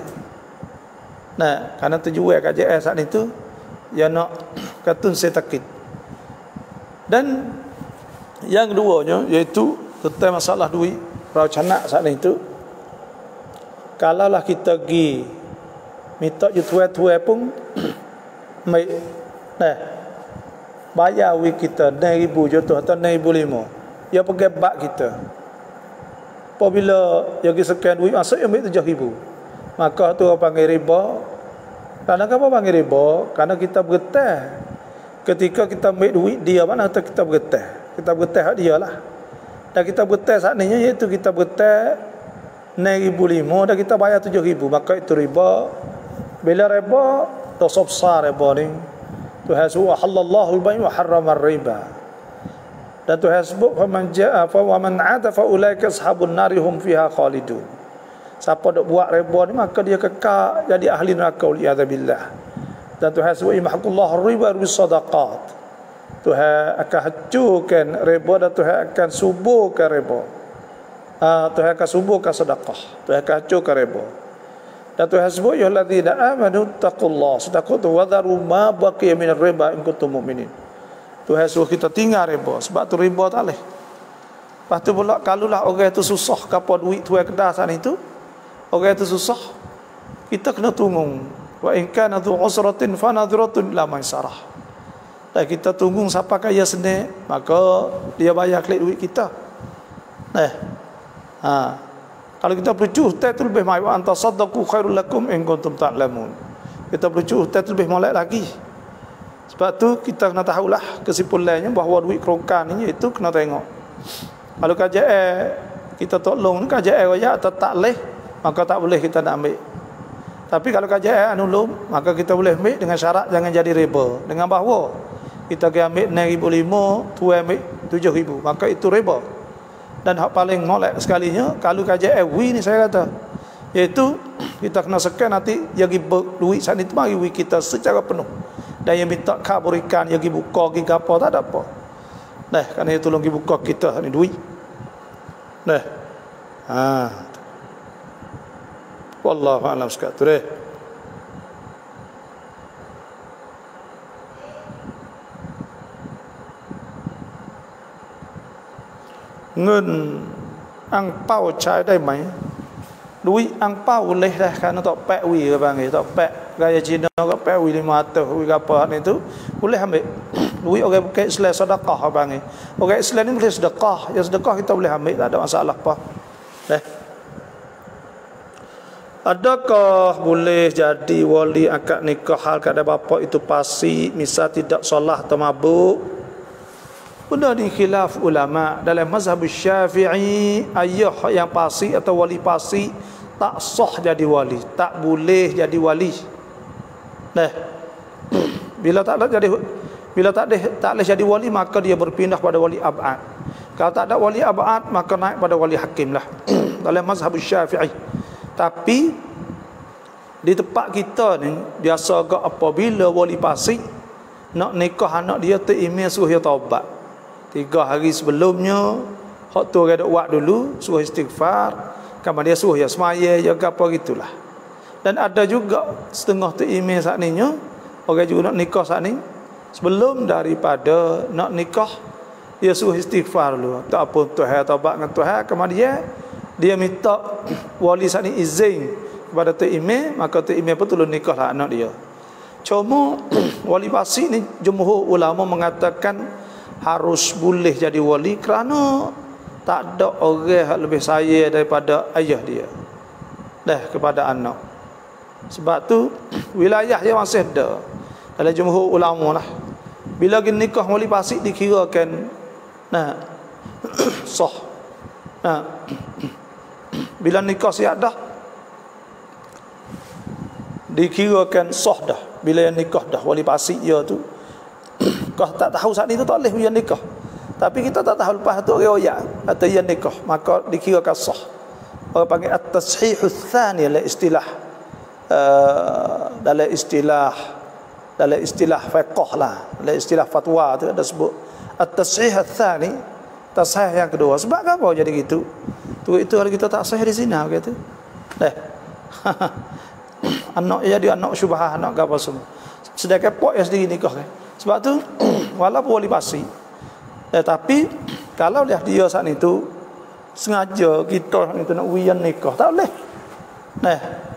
S1: Karena tujuan KJS saat itu ya nak katun setakit. Dan yang keduanya iaitu tentang masalah duit rau canak saat itu. Kalaulah kita pergi minta jutuai-tuai pun mai bayar wi kita 9,000 contoh atau 9,500. Ya pergi bak kita. Apabila dia pergi sekian duit masuk dia ambil 7,000. Maka tu orang panggil riba. Karena apa panggil riba? Karena kita bergetah. Ketika kita ambil duit dia mana kita bergetah. Kita bergetah dia lah. Dan kita bergetah saat ni iaitu kita bergetah 9,500 dan kita bayar 7,000. Maka itu riba. Bila riba dosa besar riba ni. Tuhan subhanahu halallahu al-bay' wa harrama ar-riba. Dan Tuhan sebut faman jaa fa wa man 'ada fa ulaika ashabun nari hum fiha khalidun. Siapa dok buat riba ni maka dia kekal jadi ahli neraka waliyadzubillah. Dan Tuhan sebut imhaqullahu ar-riba bis sadaqat. Tuhan akan hancurkan riba dan Tuhan akan suburkan riba. Tuhan akan suburkan sedekah. Tuhan akan hancurkan riba. Dan Tuhan sebut ya alladzina amanu taqullah sadaqatu wa dharu ma baqiya minar riba in kuntum mu'minin. Tuhan suruh kita tinggal riba sebab tu riba tak leh. Lepas tu pula kalulah orang itu susah kapal duit tuai kedai sana itu, orang itu susah, kita kena tunggu. Wa in kana dhu usratin fa nadhratun ila maisarah. Dan kita tunggu siapa kaya senang, maka dia bayar klik duit kita. Kalau kita bercuh teh tu lebih mai wa antasaddaqu khairul lakum in kuntum ta'lamun. Kita bercuh teh tu lebih molek lagi. Sebab tu kita kena tahulah kesimpulannya bahawa duit kerongkan ni itu kena tengok. Kalau KJS kita tolong KJS raya atau tak leh maka tak boleh kita nak ambil. Tapi kalau KJL nulung, maka kita boleh ambil dengan syarat jangan jadi riba. Dengan bahawa kita ambil 6,500, tu ambil 7,000, maka itu riba. Dan hak paling molek sekalinya kalau KJL ni saya kata, iaitu kita kena sekan nanti dia bagi duit saat itu mari kita secara penuh. Dan yang minta kau berikan, dia buka, dia apa, tak ada apa. Nah, kerana dia tolong buka kita ni duit. Nah. Wallahu a'lam sekalian. Ngân ăn pao trái đây mấy đuôi ăn pao boleh dah kerana tak pek wi ke panggil tak pek gaya Cina ke pek wi 500 wi apa ni tu boleh ambil duit orang bukan Islam sedekah ke panggil orang Islam ni boleh sedekah ya sedekah kita boleh ambil tak ada masalah apa dah. Adakah boleh jadi wali akad nikah hal keadaan bapa itu pasti misal tidak solat atau mabuk? Benda ni khilaf ulama dalam mazhab Syafi'i, ayah yang pasti atau wali pasti tak sah jadi wali, tak boleh jadi wali. Nah, bila tak boleh jadi wali maka dia berpindah pada wali abad. Kalau tak ada wali abad maka naik pada wali hakim lah dalam mazhab Syafi'i. Tapi di tempat kita ni biasa agak apabila wali pasti nak nikah anak dia tu email suruh dia taubat 3 hari sebelumnya, hak tu orang duk buat dulu, suruh istighfar, kemudian dia suruh ya semaya jaga apa gitulah. Dan ada juga setengah tu email saat ni nya, orang juga nak nikah saat ni, sebelum daripada nak nikah dia suruh istighfar dulu. Tak apa Tuhan taubat dengan Tuhan, kemudian dia minta wali saat ni izin kepada tu email, maka tu email pun tolong nikahlah anak dia. Cuma wali pasti ni jumhur ulama mengatakan harus boleh jadi wali kerana tak ada orang yang lebih sayang daripada ayah dia dah kepada anak. Sebab tu wilayah yang masih ada dalam jumhur ulama lah, bila pergi nikah wali pasik dikirakan sah. Bila nikah siap dah dikirakan sah dah. Bila yang nikah dah wali pasik dia tu, kau tak tahu saat itu tak boleh yang nikah, tapi kita tak tahu lepas tu riwayat atau yang nikah, maka dikirakan sah. Orang panggil at-tashihus tsani dalam istilah dalam istilah fiqh lah, dalam istilah fatwa tu ada sebut at-tashihus tsani, tasahih yang kedua. Sebab apa jadi gitu? Itu hari kita tak sahih di sini kata. Anak jadi anak syubhah, anak apa semua. Sedangkan pok yang sendiri nikah kan. Sebab tu walaupun wali pasti, tetapi kalau dia saat itu sengaja kita itu nak wiyan nikah tak boleh.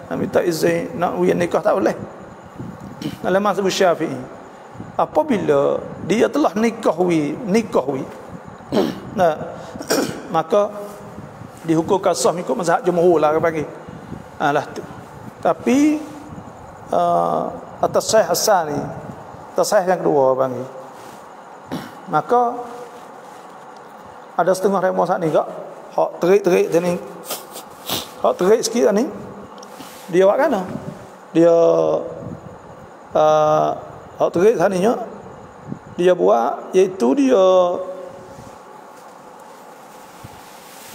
S1: Nak minta izin nak wiyan nikah tak boleh. Dalam mazhab Syafi'i, apabila dia telah nikah wi, maka dihukumkan sah mengikut mazhab jumhur lah panggil. Lah tu. Tapi atas Syekh Hasan ni, tasahih yang kedua panggil, maka ada setengah remo saat ni kak hak terik ni, hak terik sikit ni dia buat kan dia hak terik saat ni dia buat, iaitu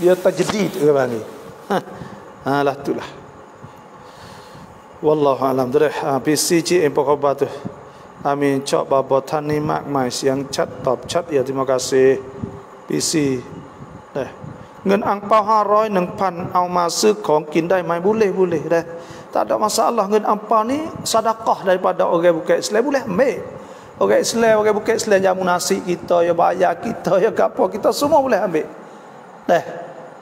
S1: dia tajdid ke panggil. Lah tu lah. Wallahu alam. PC cik empok khabar tu. Amin cok baboท่านนี้มากมายเสียงชัดตอบชัดya terima kasih PC เงินอังเปา500 1,000 เอามาซื้อของกินได้ไหม boleh dah, tak ada masalah. งินอังเปาni sedekah daripada orang bukan Islam, boleh ambil. Orang bukan Islam jamu nasi kita, ya bayar kita, ya apa kita semua boleh ambil.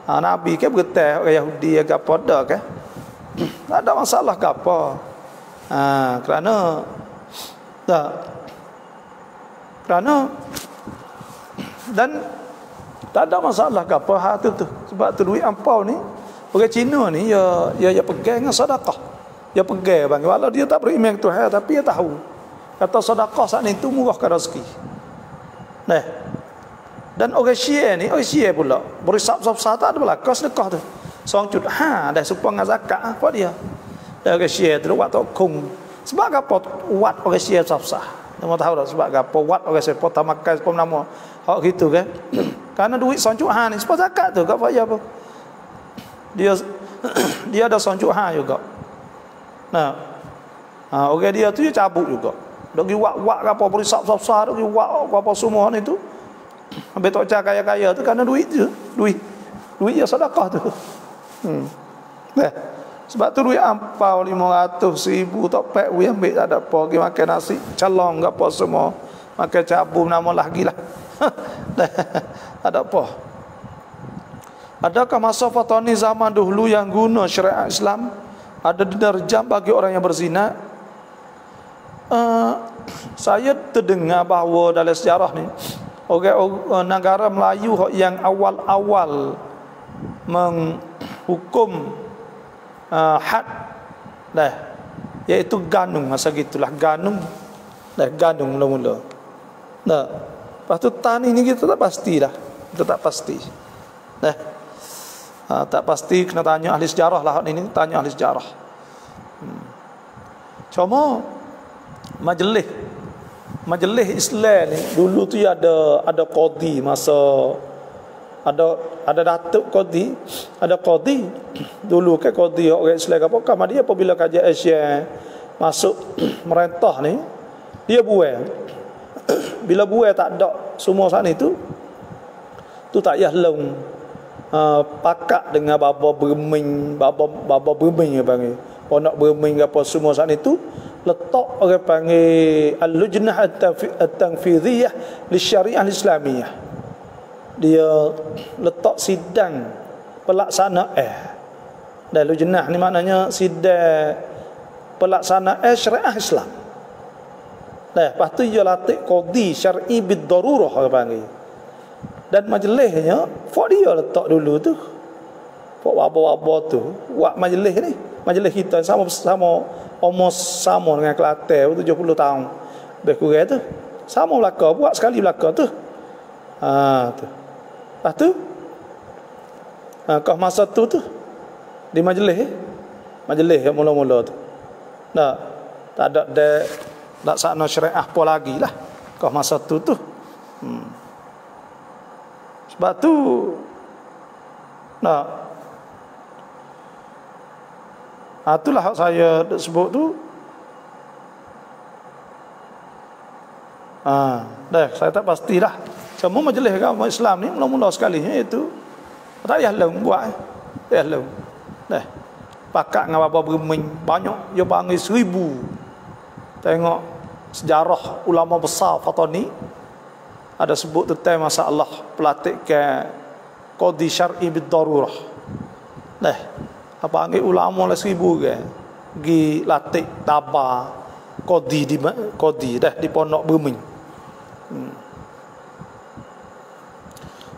S1: Nabi ke berkata orang Yahudi ya apa dah ke, tak ada masalah ke apa. Kerana dan tak ada masalah ke apa hal tu. Sebab tu duit ampau ni orang Cina ni dia pegang dengan sedekah. Dia pegang bang, walau dia tak beriman ke Tuhan, tapi dia tahu kata sedekah saat ni tu murahkan rezeki. Dan orang Syiah pula berisap-sap tak ada belaka sedekah tu. Seorang dah supaya dengan zakat apa dia. Dah orang Syiah tu buat tokong. Sebab apa buat orang Syiah susah? Kamu tahu tak sebab apa buat orang Syiah potamakai sepom nama hak gitu kan? Karena duit soncuk hang ni sebab zakat tu tak payah apa. Dia ada soncuk hang juga. Nah, orang dia tu dia cabut juga. Dok gi wak-wak apa berisap besar, dok gi wak apa semua ni tu. Habis tok cah kaya-kaya tu kerana duit je. Duit dia sedekah tu. Sebab tu duit ampau 500,000 tok pek we ambil tak ada apa, pergi makan nasi calong apa semua. Makan cabum nama lagi lah. Tak ada apa. Adakah masa Fatani zaman dahulu yang guna syariat Islam? Ada derajat bagi orang yang berzina? Saya terdengar bahawa dalam sejarah ni orang negara Melayu yang awal-awal menghukum had dah, iaitu ganung masa gitulah ganung mula-mula. Nah, lepas tu tani ni kita tak pastilah. Kita tak pasti. Dah. Tak pasti kena tanya ahli sejarah lah ini, tanya ahli sejarah. Cuma majlis Islam ni dulu tu ada qadi masa ada datuk qadi, ada qadi dulu kan qadi orang Islam apa kan dia apabila kajian Asia masuk merentah ni dia buai. Bila buai tak ada semua saat itu tu tak payah long pakak dengan baba berming ya panggil pondok berming apa semua saat itu letak orang panggil al-lujnah at-tanfidhiyah lisyariah al-islamiyah. Dia letak sidang pelaksanaan dan lujnah ni maknanya sidang pelaksanaan syariah Islam. Lepas tu dia latih qadi syar'i bid-darurah orang panggil. Dan majlisnya fok dia letak dulu tu. Fok wabah-wabah tu buat majlis ni. Majlis kita sama umur sama dengan Kelantan 70 tahun. Lebih kurang tu. Sama belaka, buat sekali belaka tu. Tu. Lepas tu kau masa tu di majlis yang mula-mula tu. Nah, tak ada laksana syariah apa lagi lah. Kau masa tu. Sebab tu itulah hak saya sebut tu. Dah saya tak pastilah. Cuma majlis agama Islam ni mula-mula sekali itu tak payah long buat. Tak payah long. Dah pakat dengan bapa bermain banyak dia panggil 1000. Tengok sejarah ulama besar Fatani ada sebut tentang masalah pelatihkan qadi syar'i bid-darurah. Dah apa panggil ulama lah 1000 kan pergi latih tabah qadi dah di pondok Berming.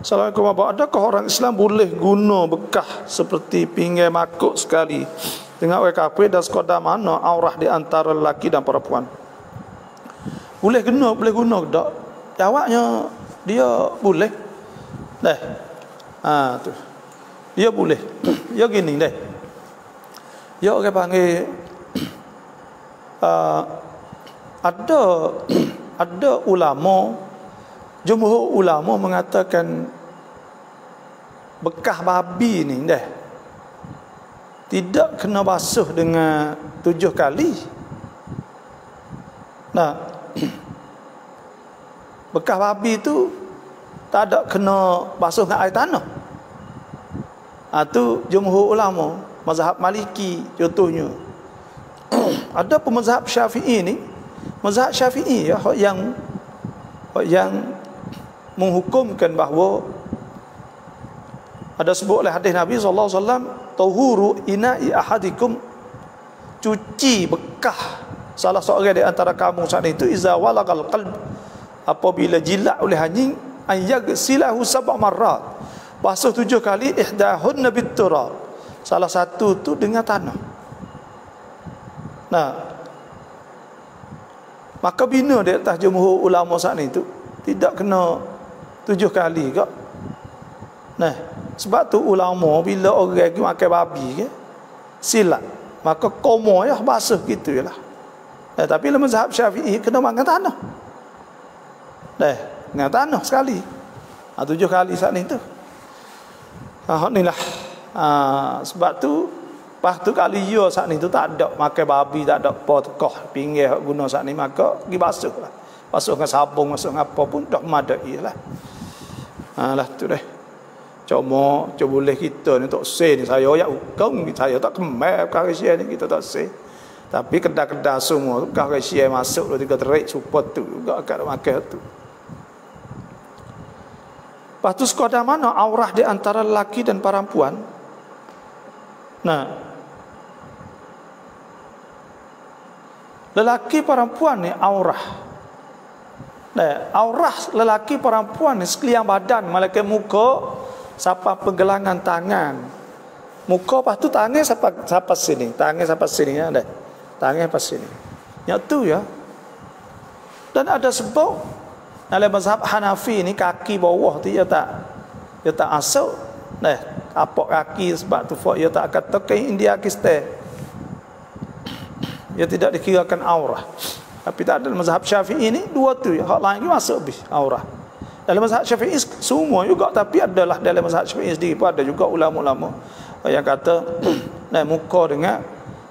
S1: Assalamualaikum Bapak. Adakah orang Islam boleh guna bekah seperti pinggai makuk sekali dengan orang kafir dan sekadar mana aurah di antara lelaki dan perempuan? Boleh guna tak? Jawabnya dia boleh. Dah. Tu. Dia boleh. Dia gini dah. Dia orang panggil ada ulama, jumhur ulama mengatakan bekah babi ni dah tidak kena basuh dengan 7 kali. Nah, bekah babi tu tak ada kena basuh dengan air tanah. Tu jumhur ulama mazhab Maliki contohnya. Ada pemazhab Syafi'i ni, mazhab Syafi'i ya yang menghukumkan bahawa ada sebut oleh hadis Nabi sallallahu alaihi wasallam tahuru ina'i ahadikum, cuci bekah salah seorang di antara kamu saat itu iza walagal qalb, apabila jilat oleh anjing, an yaghsilahu 7 marrat, basuh 7 kali, ihdahunna bit-turab, salah satu tu dengan tanah. Nah, maka bina di atas jumhur ulama saat itu tidak kena 7 kali ke. Nah, sebab tu ulama bila orang pergi makan babi ke, silat maka komo ya basuh gitu lah. Tapi dalam mazhab Syafi'i kena makan tanah. Dengan tanah sekali. 7 kali saat itu. Inilah. Sebab tu pas tu kali yo saat ni tu tak ada makan babi, tak ada potkoh pinggir guna saat ni, maka pergi basuh lah. Basuh dengan sabun, basuh dengan apa pun dah madai lah. Lah tu deh. Cuma boleh kita ni tak say ni, saya ya hukum, saya tak kemal perkara sia ni, kita tak say. Tapi kedai-kedai semua perkara sia masuk tu 3 terik support tu juga akan makan tu. Lepas tu sekadar mana aurah di antara lelaki dan perempuan. Nah, lelaki perempuan ni aurah. Aurah lelaki perempuan ni sekalian badan, malaikat muka sampai pergelangan tangan. Muka lepas tu tangan sampai sini, tangan sampai sini ya, tangan sampai sini. Yang tu ya. Dan ada sebab dalam mazhab Hanafi ni kaki bawah tu dia tak asal. Apak kaki sebab tu dia tak akan tekan India Pakistan. Dia tidak dikirakan aurah. Tapi tak ada dalam mazhab Syafi'i ni dua tu ya, hak lain masuk bis aurah. Dalam mazhab Syafi'i semua juga, tapi adalah dalam mazhab Syafi'i sendiri pun ada juga ulama-ulama yang kata muka dengan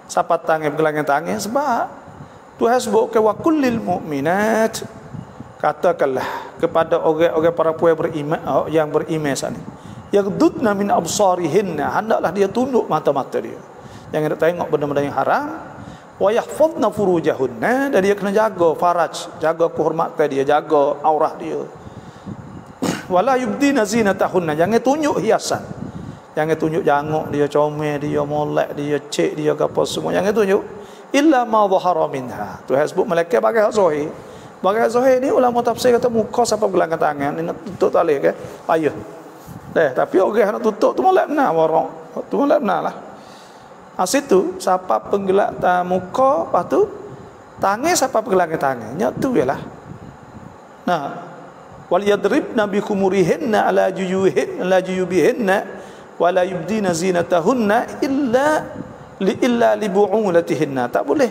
S1: sapat tangan pergelangan tangan, sebab Tuhan sebut ke wa kullil mu'minat, katakanlah kepada orang-orang perempuan yang beriman sana, yaghdudna min absarihinna, hendaklah dia tunduk mata-mata dia, jangan tengok benda-benda yang haram. Wa yahfazna furujahunna, dan dia kena jaga faraj, jaga kehormatan dia, jaga aurah dia. Wala yubdina zinatahunna, jangan tunjuk hiasan, jangan tunjuk janguk dia, comel dia, molek dia, cek dia ke apa semua, jangan tunjuk. Illa ma dhahara minha, Tuhan sebut malaikat bagai hak zahir. Bagai zahir ni ulama tafsir kata muka sampai gelangkan tangan ni nak tutup tali ke payah. Tapi orang nak tutup tu molek benar warok, tu molek benar lah. Situ siapa penggelak muka, lepas tu tangan siapa penggelak tangan, nya tu ialah. Nah, wal yadribna bi khumurihinna ala juyubihinna wala yubdina zinatahunna illa li bu'ulatihinna. Tak boleh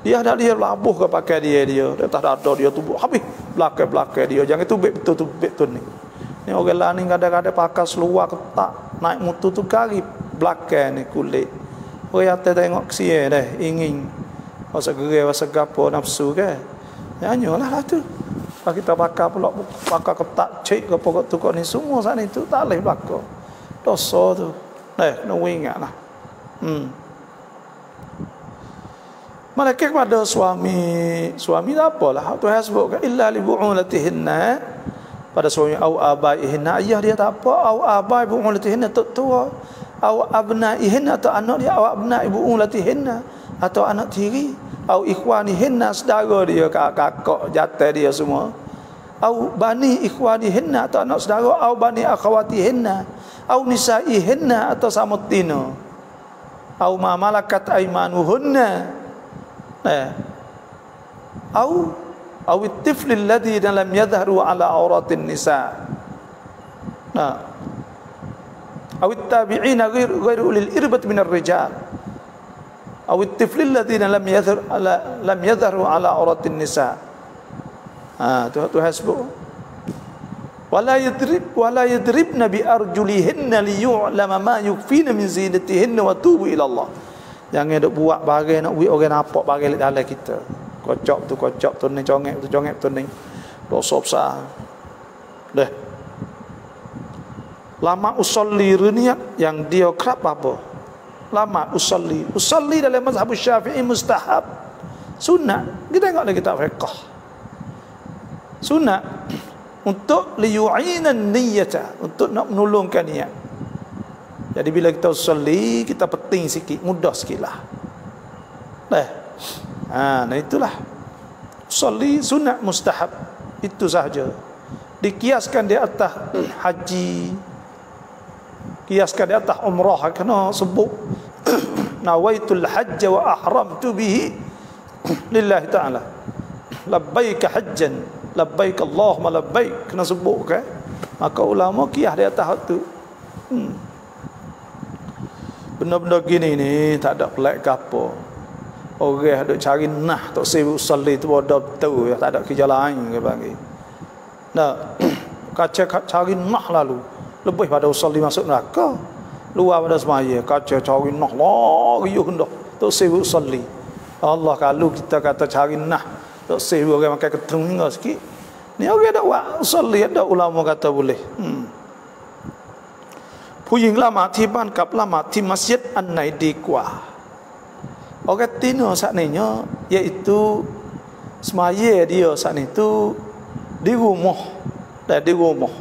S1: dia ada dia labuh ke pakai dia tak ada dia tubuh habis belakang dia, jangan tubik betul ni. Ni orang lain kadang-kadang pakai seluar ketak naik mutu tu kari belakang ni kulit. Orang atas tengok kesia dah ingin masa gerai masa gapo nafsu ke, nyanyolah lah tu. Kalau kita pakai pula pakai ketak cek ke pokok tu kok ni semua sana itu tak boleh belakang dosa tu. Nak ingatlah. Malaikat kepada suami tak apalah, Tuhan sebut illa li bu'ulatihinna, pada suami au abaihinna, ayah dia tak apa, au abai bu'ulatihinna tua, au abnaihinna atau anak dia, au abnai bu'ulatihinna atau anak tiri, au ikhwanihinna saudara dia, kakak jatah dia semua, au bani ikhwanihinna atau anak saudara, au bani akhawatihinna, au nisaihinna atau samutina, au ma malakat aimanuhunna, au at-tifl alladhi lam yadhharu ala auratin nisa, au at-tabi'ina ghairu ulil irbat min ar-rijal, au at-tifl alladhi lam yadhharu ala auratin nisa. Tuhan sebut wala yadribna bi arjulihinna liyu'lama ma yukfina min zinatihinna wa tubu ila Allah. Jangan duk buat bagai nak buat orang nampak bagai dalam kita. Kocok tu ni, congek tu ni. Dosa besar. Dah. Lama usolli niat yang dia kerap apa? Lama usolli. Usolli dalam mazhab Syafi'i mustahab. Sunnah. Kita tengok lagi kitab fiqh. Sunnah untuk liyu'inan niyyata, untuk nak menolongkan niat. Jadi bila kita usolli, kita penting sikit, mudah sikit lah. Nah itulah usolli sunat mustahab, itu sahaja. Dikiaskan di atas haji, kiaskan di atas umrah, kena sebut nawaitul hajj wa ahramtu bihi lillahi ta'ala, labbaik hajjan labbaik Allahumma labbaik, kena sebut kan. Maka ulama kias di atas tu. Benda-benda gini ni tak ada pelik ke apa. Orang duk cari nah tok sibuk usolli tu bodoh betul ya, tak ada kerja lain ke panggil. Nah, kaca cari nah lalu lebih pada usolli masuk neraka. Luar pada semaya kaca cari nah lari hendak tok sibuk usolli. Allah kalau kita kata cari nah tok sibuk orang makan ketung hingga sikit. Ni orang dak buat usolli, ada ulama kata boleh. ผู้หญิงละหมาดที่บ้านกับละหมาดที่มัสยิดอันไหนดีกว่า Orang Tino saat ni iaitu semaya dia saat itu di rumah dan di rumah.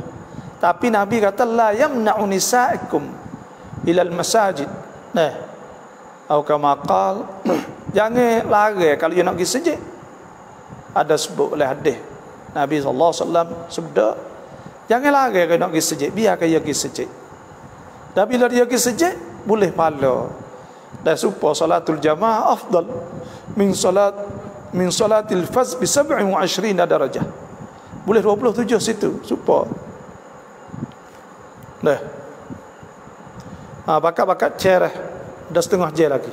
S1: Tapi Nabi kata la yamna'u nisaikum ila al-masajid. Nah, atau kama qal jangan lari kalau you nak pergi masjid. Ada sebut oleh hadis Nabi sallallahu alaihi wasallam sabda, jangan lari kalau nak pergi masjid, biarkan dia pergi masjid. Dan bila dia pergi masjid boleh pahala. Dan supaya salatul jamaah afdal min salatil faz bi 27 darajah. Boleh 27 situ supaya. Nah. Bakat-bakat cerah dah setengah je lagi.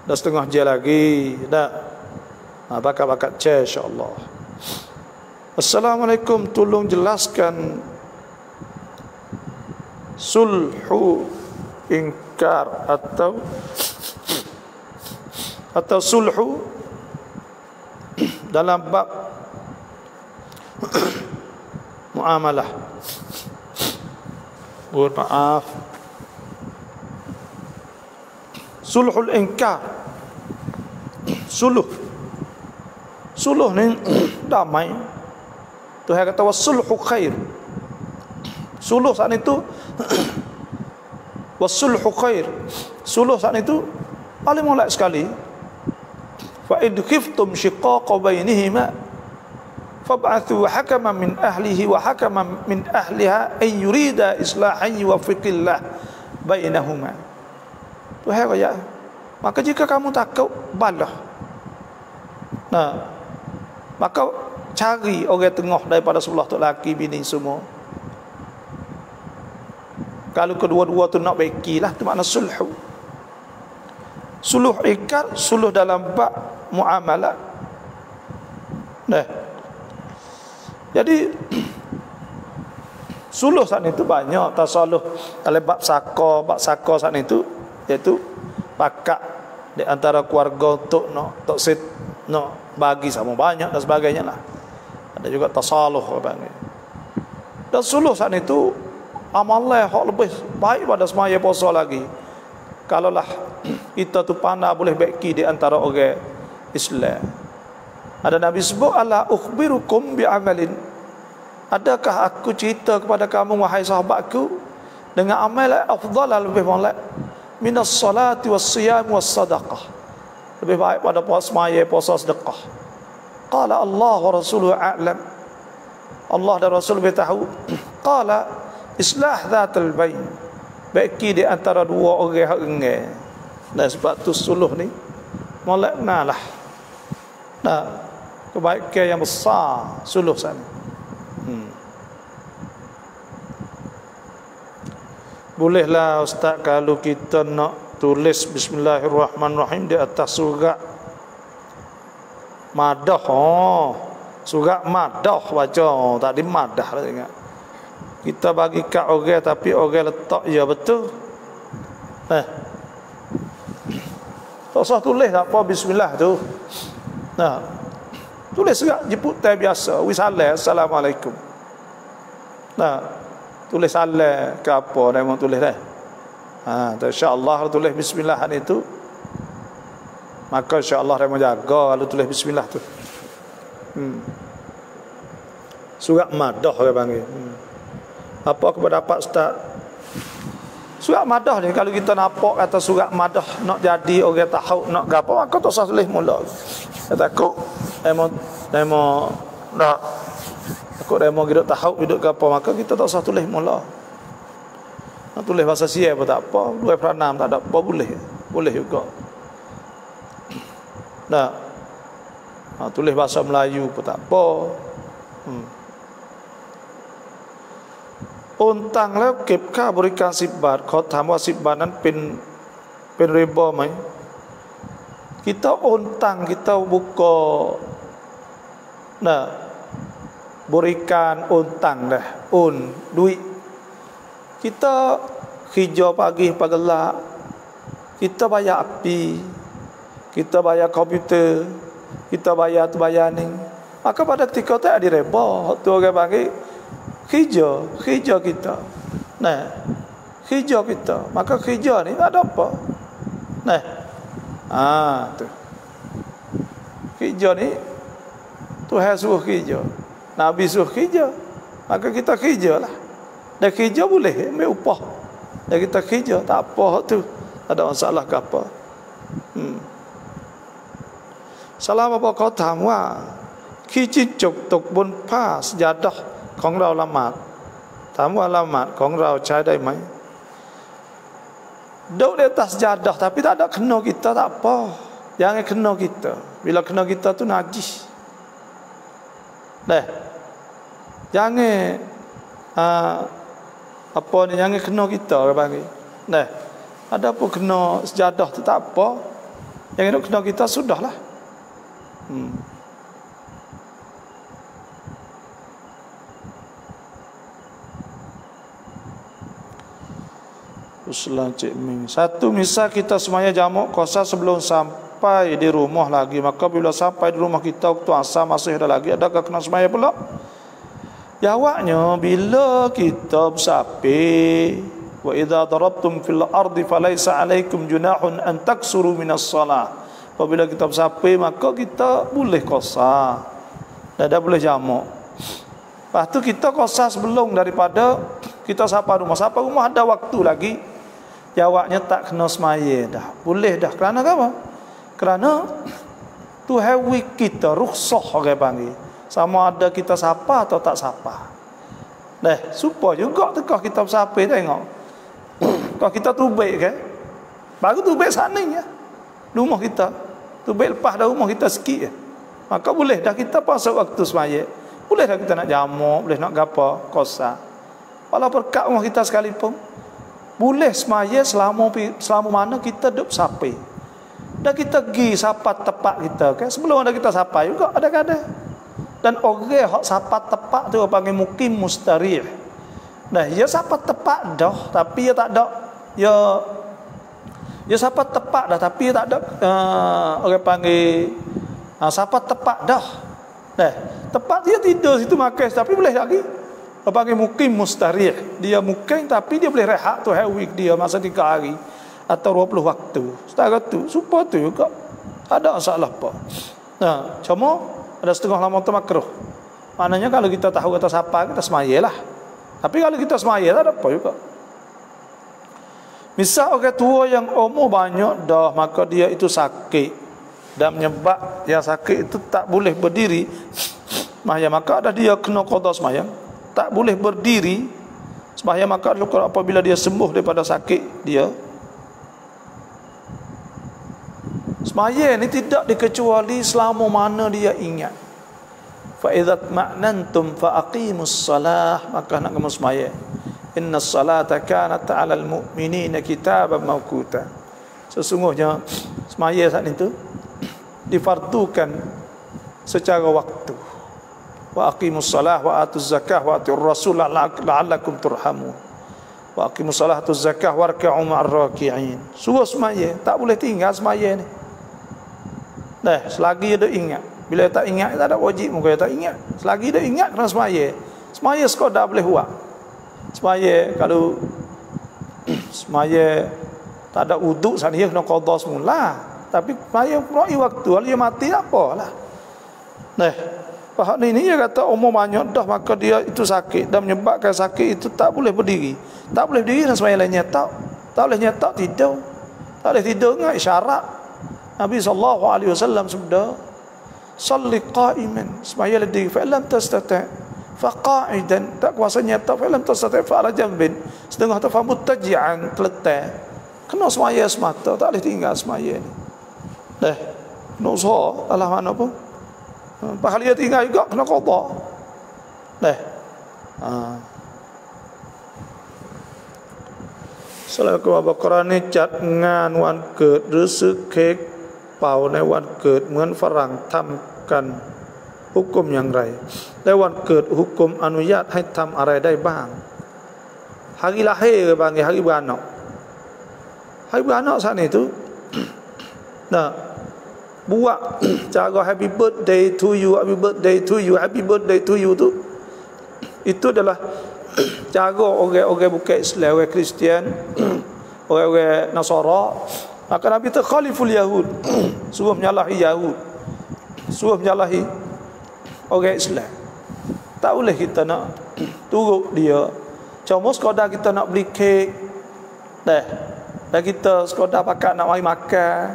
S1: Dah setengah je lagi. Dah. Bakat-bakat cerah insya-Allah. Assalamualaikum, tolong jelaskan sulhu ingkar atau sulhu dalam bab muamalah. Mohon maaf. Sulhul ingkar. Suluh ni damai. Tuhan kata wasulhu khair. Suluh saat itu wasulhu khair. Suluh saat itu paling molek sekali. Fa in khiftum shiqaqa bainihima fab'athu hakaman min ahlihi wa hakaman min ahliha ay yurida islahan yuwaffiqillah bainahuma. Tuhan kata, maka jika kamu takut balah. Nah, maka cari orang tengah daripada sebelah tu laki bini semua. Kalau kedua-dua tu nak baikilah, tu makna sulhu. Suluh ikar, suluh dalam bab muamalah. Nah. Jadi suluh saat itu banyak tasaluh dalam bab saka saat itu iaitu pakat di antara keluarga untuk nak bagi sama banyak dan sebagainya lah. Ada juga tasaluh panggil. Dan suluh saat itu amalan hak lebih baik pada semaya puasa lagi. Kalaulah kita tu pandai boleh baiki di antara orang Islam. Ada Nabi sebut ala ukhbirukum bi amalin. Adakah aku cerita kepada kamu wahai sahabatku dengan amal afdal lebih baik minas salati was siyam was sadaqah. Lebih baik pada puasa semaya puasa sedekah. Qala Allah wa rasuluhu a'lam. Allah dan Rasul lebih tahu. Qala islah dhatul bain, baiki di antara dua orang hak. Nah, sebab tu suluh ni molek nalah. Nah, kebaikan yang besar suluh sana. Bolehlah ustaz kalau kita nak tulis bismillahirrahmanirrahim di atas surat madah. Surat madah baca, tadi madah lah ingat. Kita bagi kat orang tapi orang letak ya betul. Tak usah tulis tak apa bismillah tu. Nah. Tulis juga jemput tai biasa, wi salam assalamualaikum. Nah, tulis salam ke apa dah mau tulis dah. Insya-Allah tulis bismillah itu. Maka insya-Allah dia mau jaga kalau tulis bismillah tu. Surat madah dia panggil. Apa kepada Pak Ustaz? Surat madah ni kalau kita nampak kata surat madah nak jadi orang tahu nak gapo maka tak usah tulis mula. Saya takut demo nak takut demo hidup tahu hidup gapo maka kita tak usah tulis mula. Nak tulis bahasa Sia pun tak apa, dua peranam tak ada apa boleh. Boleh juga. Nah. Tulis bahasa Melayu pun tak apa. untangแล้วเก็บค่าบริการ10 บาทขอถามว่า10 บาทนั้นเป็นริบาไหม kita โอนตัง kita buka nah บริการโอนตังdah own duit kita kerja pagi pagelak kita bayar api kita bayar komputer kita bayar tu bayar ni maka pada ketika tu ada riba tu orang panggil kerja kita nah kerja kita maka kerja ni ada apa nah tu kerja ni Tuhan suruh kerja Nabi suruh kerja maka kita kerja lah dan kerja boleh ambil upah dan kita kerja tak apa tu tak ada masalah ke apa salah apa kau ถามว่าขี้จิ้งจกตกบนผ้าสญาดะห์ของเราละหมาดถามว่าละหมาดของเราใช้ได้ไหม duduk di atas sejadah tapi tak ada kena kita tak apa jangan kena kita bila kena kita tu najis dah jangan apa ni jangan kena kita orang panggil dah ada pun kena sejadah tu tak apa jangan duk kena kita sudahlah Usulan Cik Ming. Satu, misal kita semaya jamak qasar sebelum sampai di rumah lagi, maka bila sampai di rumah kita waktu asar masih ada lagi, adakah kena semaya pula? Jawabnya, bila kita bersapi, wa idza darabtum fil ardi falaysa alaikum junahun an taksuru minas salah. Apabila kita bersapi, maka kita boleh qasar dan dah boleh jamak. Lepas tu kita qasar sebelum daripada kita sapa rumah ada waktu lagi. Jawabnya tak kena semaya dah. Boleh dah. Kerana apa? Kerana Tuhan wik kita rukhsah orang panggil. Sama ada kita sapa atau tak sapa. Supaya juga tekah kita bersapa tengok. Kalau kita tubik kan. Baru tubik sananya. Rumah kita. Tubik lepas dah rumah kita sikit. Maka boleh dah kita pasal waktu semaya. Boleh dah kita nak jamak, boleh nak gapa, qasar. Walaupun kat rumah kita sekalipun boleh semaya selama mana kita duduk sapi. Dan kita pergi sapat tepat kita kan. Sebelum ada kita sapa juga ada kadang. Dan orang hak sapat tepat tu panggil mukim mustarih. Nah, dia sapat tepat dah tapi dia tak ada dia sapat tepat dah tapi dia tak ada orang panggil sapat tepat dah. Nah, tepat dia tidur situ makan tapi boleh lagi. Panggil mukim mustarih. Dia mukim tapi dia boleh rehat tu week dia masa 3 hari atau 20 waktu. Setara tu, supaya tu juga ada masalah apa. Nah, cuma ada setengah lama tu makruh. Maknanya kalau kita tahu kata siapa kita semayalah. Tapi kalau kita semaya tak ada apa juga. Misal orang tua yang umur banyak dah maka dia itu sakit dan menyebab yang sakit itu tak boleh berdiri. Maka ada dia kena qada sembahyang. Tak boleh berdiri sembahyang maka apabila dia sembuh daripada sakit dia sembahyang ni tidak dikecuali selama mana dia ingat. Fa idza ma'nantum fa aqimus salah maka nak kamu sembahyang. Innas salata kanat 'alal mu'minina kitaban mawquta. Sesungguhnya sembahyang saat itu difardukan secara waktu. Wa aqimus salah wa atuz zakah wa atir rasul la'allakum turhamun. Wa aqimus salah atuz zakah warka'u ma'ar raki'in. Suruh semaya, tak boleh tinggal semaya ni. Selagi dia ingat. Bila dia tak ingat tak ada wajib muka dia tak ingat. Selagi dia ingat kena semaya. Semaya sekadar boleh buat. Semaya kalau semaya tak ada uduk sana dia kena qada semula. Tapi semaya merai waktu kalau dia mati tak apalah. Faham ini dia kata umur banyak dah maka dia itu sakit dan menyebabkan sakit itu tak boleh berdiri. Tak boleh berdiri dan semaya lainnya tak boleh nyetak tidur. Tak boleh tidur dengan isyarat. Nabi SAW sabda, "Shalli qa'iman." Semaya berdiri fa lam tastati' fa qa'idan. Tak kuasa nyetak fa lam tastati' fa ala jambin. Setengah tu fa muttaji'an terletak. Kena semaya semata, tak boleh tinggal semaya ni. Nak usaha alah mana pun. Pahala dia tinggal juga kena qada. Assalamualaikum Al-Baqarah niจัดงานวันเกิดหรือซื้อเค้กเป่าในวันเกิดเหมือนฝรั่งทำกันหุกกลมอย่างไรและวันเกิดหุกกลมอนุญาตให้ทำอะไรได้บ้าง hari lahir panggil hari beranak. Hari beranak sana itu nah buat cara happy birthday to you, happy birthday to you, happy birthday to you tu itu adalah cara orang-orang bukan Islam, orang Kristian, orang-orang Nasara. Maka Nabi tu khaliful Yahud, suruh menyalahi Yahud, suruh menyalahi orang Islam. Tak boleh kita nak turut dia. Cuma sekadar kita nak beli kek dan kita sekadar pakat nak mari makan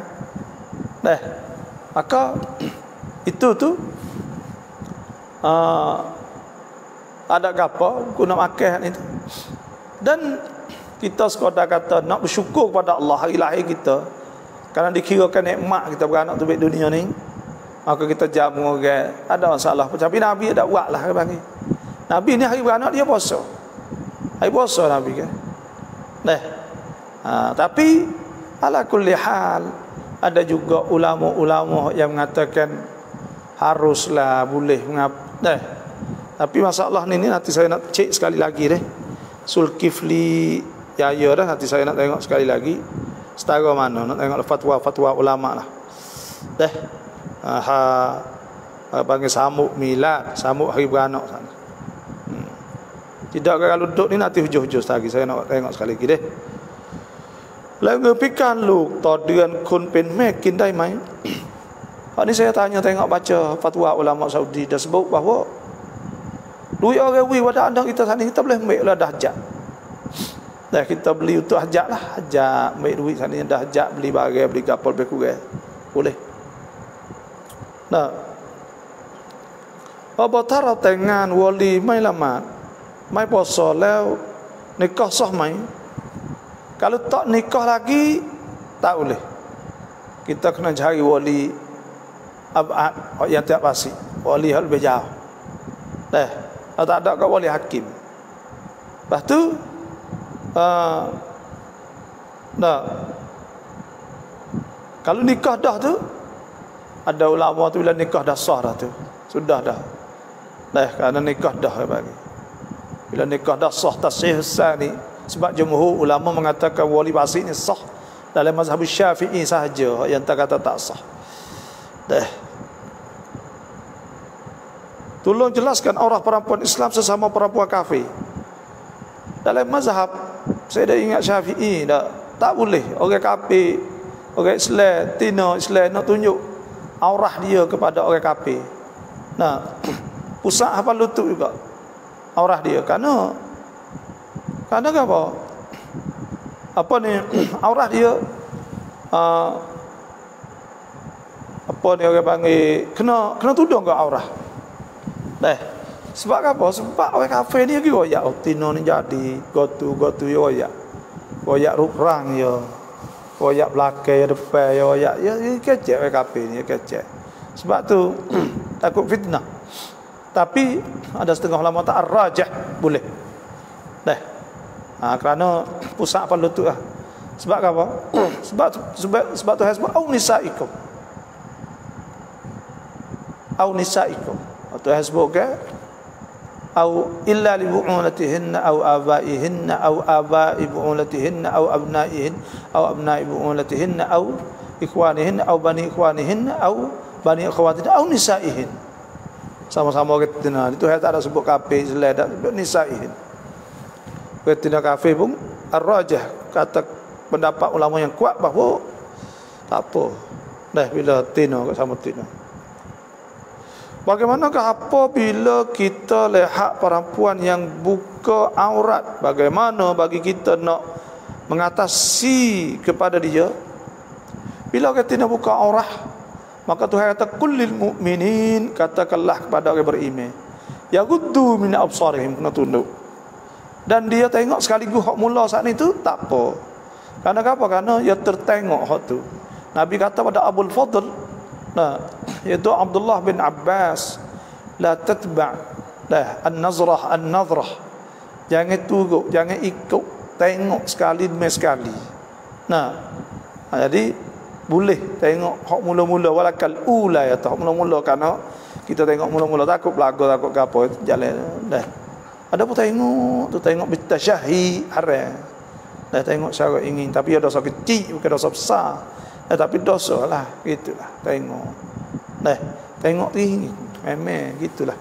S1: maka itu tu ada apa aku nak makan itu. Dan kita sekadar kata nak bersyukur kepada Allah hari lahir kita, kerana dikirakan nikmat kita beranak tu di dunia ni, maka kita jamu orang ada masalah. Tapi Nabi tak buat lah bagi Nabi ni hari beranak dia puasa, hari puasa Nabi kan. Tapi ala kulli hal ada juga ulama-ulama yang mengatakan haruslah boleh tapi masalah ni nanti saya nak cek sekali lagi deh. Sulkifli ya dah nanti saya nak tengok sekali lagi setara mana, nak tengok fatwa-fatwa ulama lah. Panggil samuk milad, samuk hari beranak sana. Tidak kalau duduk ni nanti hujung-hujung lagi saya nak tengok sekali lagi deh. แล้วเงินพิการลูกต่อเดือนคนเป็นแม่กินได้ไหม Hari ni saya tanya tengok baca fatwa ulama Saudi dah sebut bahawa duit orang wi pada anda kita sana kita boleh ambil lah dahjat. Kita beli untuk hajat lah, hajat ambil duit sana dahjat, beli barang, beli kapal, beli kurang. Boleh. Apa tara แต่งงานวลีไม่ละหมาดไม่puasaแล้วnikah sahไหม Kalau tak nikah lagi tak boleh. Kita kena cari wali abad yang tak pasti, wali yang lebih jauh. Tak ada kat wali hakim. Lepas tu kalau nikah dah tu ada ulama tu bila nikah dah sah dah tu, sudah dah. Kerana nikah dah bagi. Bila nikah dah sah tasih ni. Sebab jumhur ulama mengatakan wali basi ni sah dalam mazhab Syafi'i sahaja yang tak kata tak sah. Tolong jelaskan aurah perempuan Islam sesama perempuan kafir. Dalam mazhab saya dah ingat Syafi'i tak boleh orang kafir, orang Islam, tina Islam nak tunjuk aurah dia kepada orang kafir. Pusat hafal lutut juga aurah dia kerana apa? Apa ni aurah dia apa ni orang panggil kena tudung ke aurah. Sebab apa? Sebab orang kafir ni lagi royak tino ni jadi gotu ya royak rukrang ya, royak belakang ya, depan ya, royak ya kecek orang kafir ni kecek. Sebab tu takut fitnah. Tapi ada setengah ulama tak rajah boleh. Kerana pusat apa lutut lah. Sebab apa? Sebab tu sebab au nisaikum. Au nisaikum. Atau sebut ke au illa li bu'ulatihinna au abaihinna au abai bu'ulatihinna au abnaihin au abnai bu'ulatihinna au ikhwanihinna au bani ikhwanihinna au bani akhawatihinna au nisaihin. Sama-sama kita itu tak ada sebut kafir Islam, tak sebut nisaihin. Ketika kafir pun ar-rajah kata pendapat ulama yang kuat bahawa tak apa bila tina sama tina. Bagaimanakah apabila kita lihat perempuan yang buka aurat, bagaimana bagi kita nak mengatasi kepada dia? Bila kita nak buka aurat, maka Tuhan kata kullil mu'minin, katakanlah kepada orang beriman yaghuddu min absarihim, kena tunduk. Dan dia tengok sekaligus hak mula saat itu tak apa. Karena apa? Karena dia tertengok hak tu. Nabi kata pada Abul Fadl, iaitu Abdullah bin Abbas, la tatba' an-nazrah. Jangan turut, jangan ikut tengok sekali demi sekali. Nah, jadi boleh tengok hak mula-mula walakal ula ya hak mula-mula kerana kita tengok mula-mula takut belaga takut gapo jalan dah. Ada pun tengok bitasyahi haram. Dah tengok cara ingin tapi ada dosa kecil bukan dosa besar. Tapi dosa lah gitulah tengok. Dah tengok tinggi memang gitulah.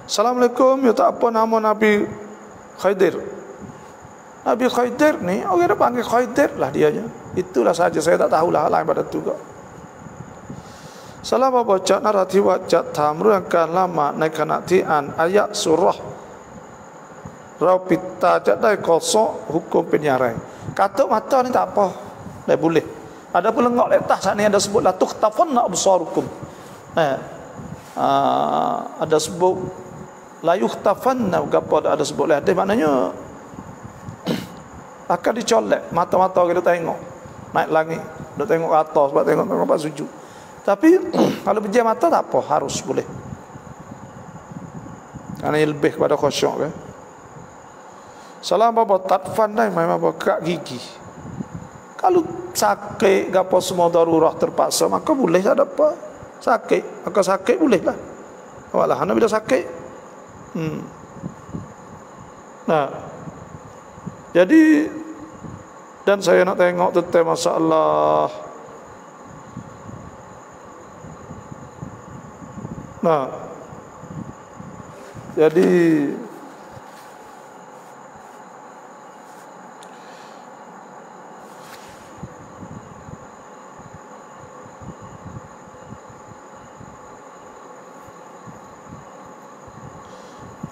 S1: Assalamualaikum, ya tak apa nama Nabi Khidir. Nabi Khidir ni orang dah panggil Khidir lah dianya. Itulah saja, saya tak tahulah lain pada tu kok. Selama baca narati wajat tamru yang kan lama naik kanatian ayat surah Raupita jadai kosok hukum penyarai. Katuk mata ni tak apa, dah boleh. Ada pun lengok letak saat ni ada sebut la tukhtafanna absarukum. Ada sebut la yukhtafanna gapo ada sebut lah. Dia maknanya akan dicolek mata-mata kita tengok naik langit, duk tengok ke atas sebab tengok pas sujud. Tapi kalau pejam mata tak apa, harus boleh. Kerana ia lebih kepada khusyuk kan. Salam apa tatfan dai mai apa kak gigi. Kalau sakit gapo semua darurat terpaksa maka boleh tak ada apa. Sakit, maka sakit boleh lah. Walah ana bila sakit. Nah. Jadi dan saya nak tengok tentang masalah. Nah. Jadi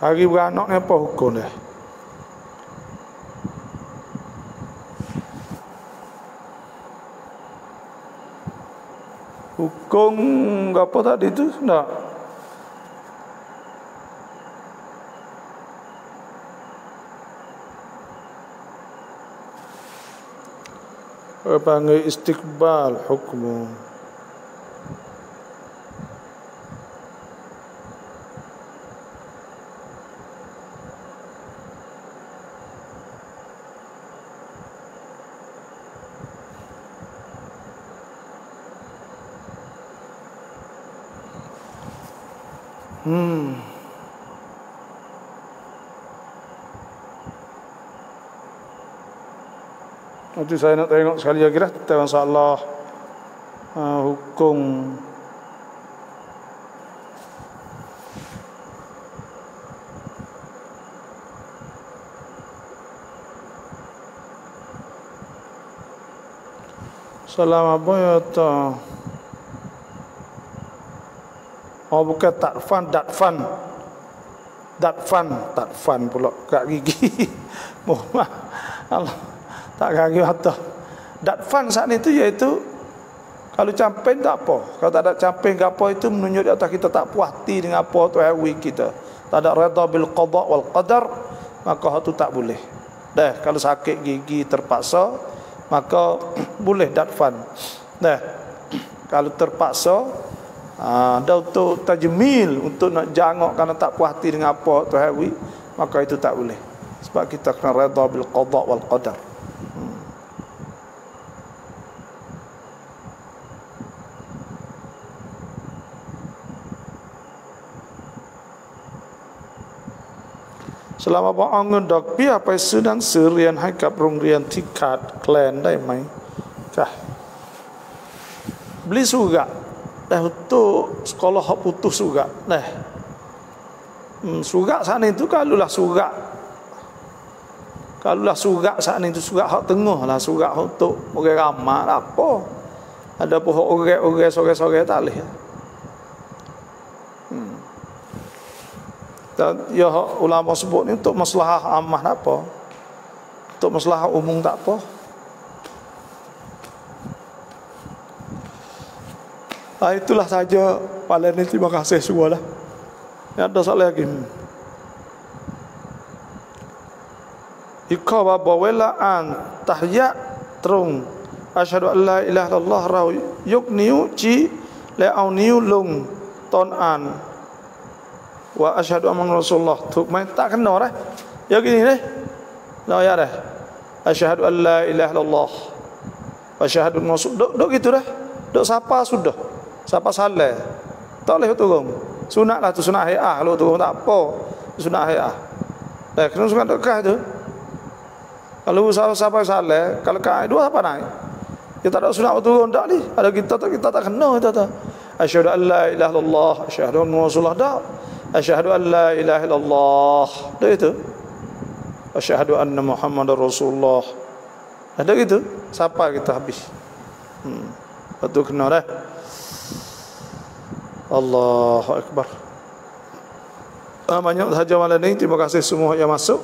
S1: hari beranak ni apa hukum dia? Hukum apa tadi tu? Tak. Panggil istiqbal hukum. Nanti saya nak tengok sekali lagi lah tentang masalah hukum salam apa ya ta. Oh bukan takfan, datfan pula kat gigi. Mohon Allah tak kaki mata. Datfan saat itu iaitu kalau camping tak apa. Kalau tak ada camping ke apa itu menunjuk di atas kita tak puas hati dengan apa tu hawi kita. Tak ada redha bil qada wal qadar, maka itu tak boleh. Dah kalau sakit gigi terpaksa maka boleh datfan. Dah kalau terpaksa ada untuk tajmil untuk nak jangok kerana tak puas hati dengan apa tu hawi, maka itu tak boleh. Sebab kita kena redha bil qada wal qadar. Selama bangun dok pi apa sedang serian ให้กับโรงเรียนที่ขาดแคลนได้ไหมจ้ะ beli surga dah untuk sekolah hak putus surga dah. Surga sana itu kalulah surga sana itu surga hak tengah lah, surga untuk orang ramai apa. Ada pun orang sore-sore tak leh. Dan ya ulama sebut ni untuk maslahah ammah tak apa. Untuk maslahah umum tak apa. Itulah saja paling ini, terima kasih semualah. Ya ada soal lagi. Ika baba welaan tahiyat trung asyhadu an la ilaha illallah ra yuk niu chi le au niu lung ton an wa asyhadu anna Rasulullah. Tu mai tak kena dah. Ya gini deh. Nah ya dah. Asyhadu an la ilaha illallah. Wa asyhadu anna Rasulullah. Dok gitu dah. Dok sapa sudah. Sapa salah. Tak boleh turun. Sunat lah tu, sunat hayah. Kalau turun tak apa. Sunat hayah. Dah kena sunat dekah tu. Kalau siapa salah, kalau kau dua apa naik? Kita tak ada sunat turun tak ni. Ada kita tak kena kita tak. Asyhadu an la ilaha illallah, asyhadu anna Rasulullah dah. Asyhadu an la ilaha illallah. Dah itu. Asyhadu anna Muhammadar Rasulullah. Ada gitu. Siapa kita habis. Betul kena dah. Allahu akbar. Banyak sahaja malam ni. Terima kasih semua yang masuk.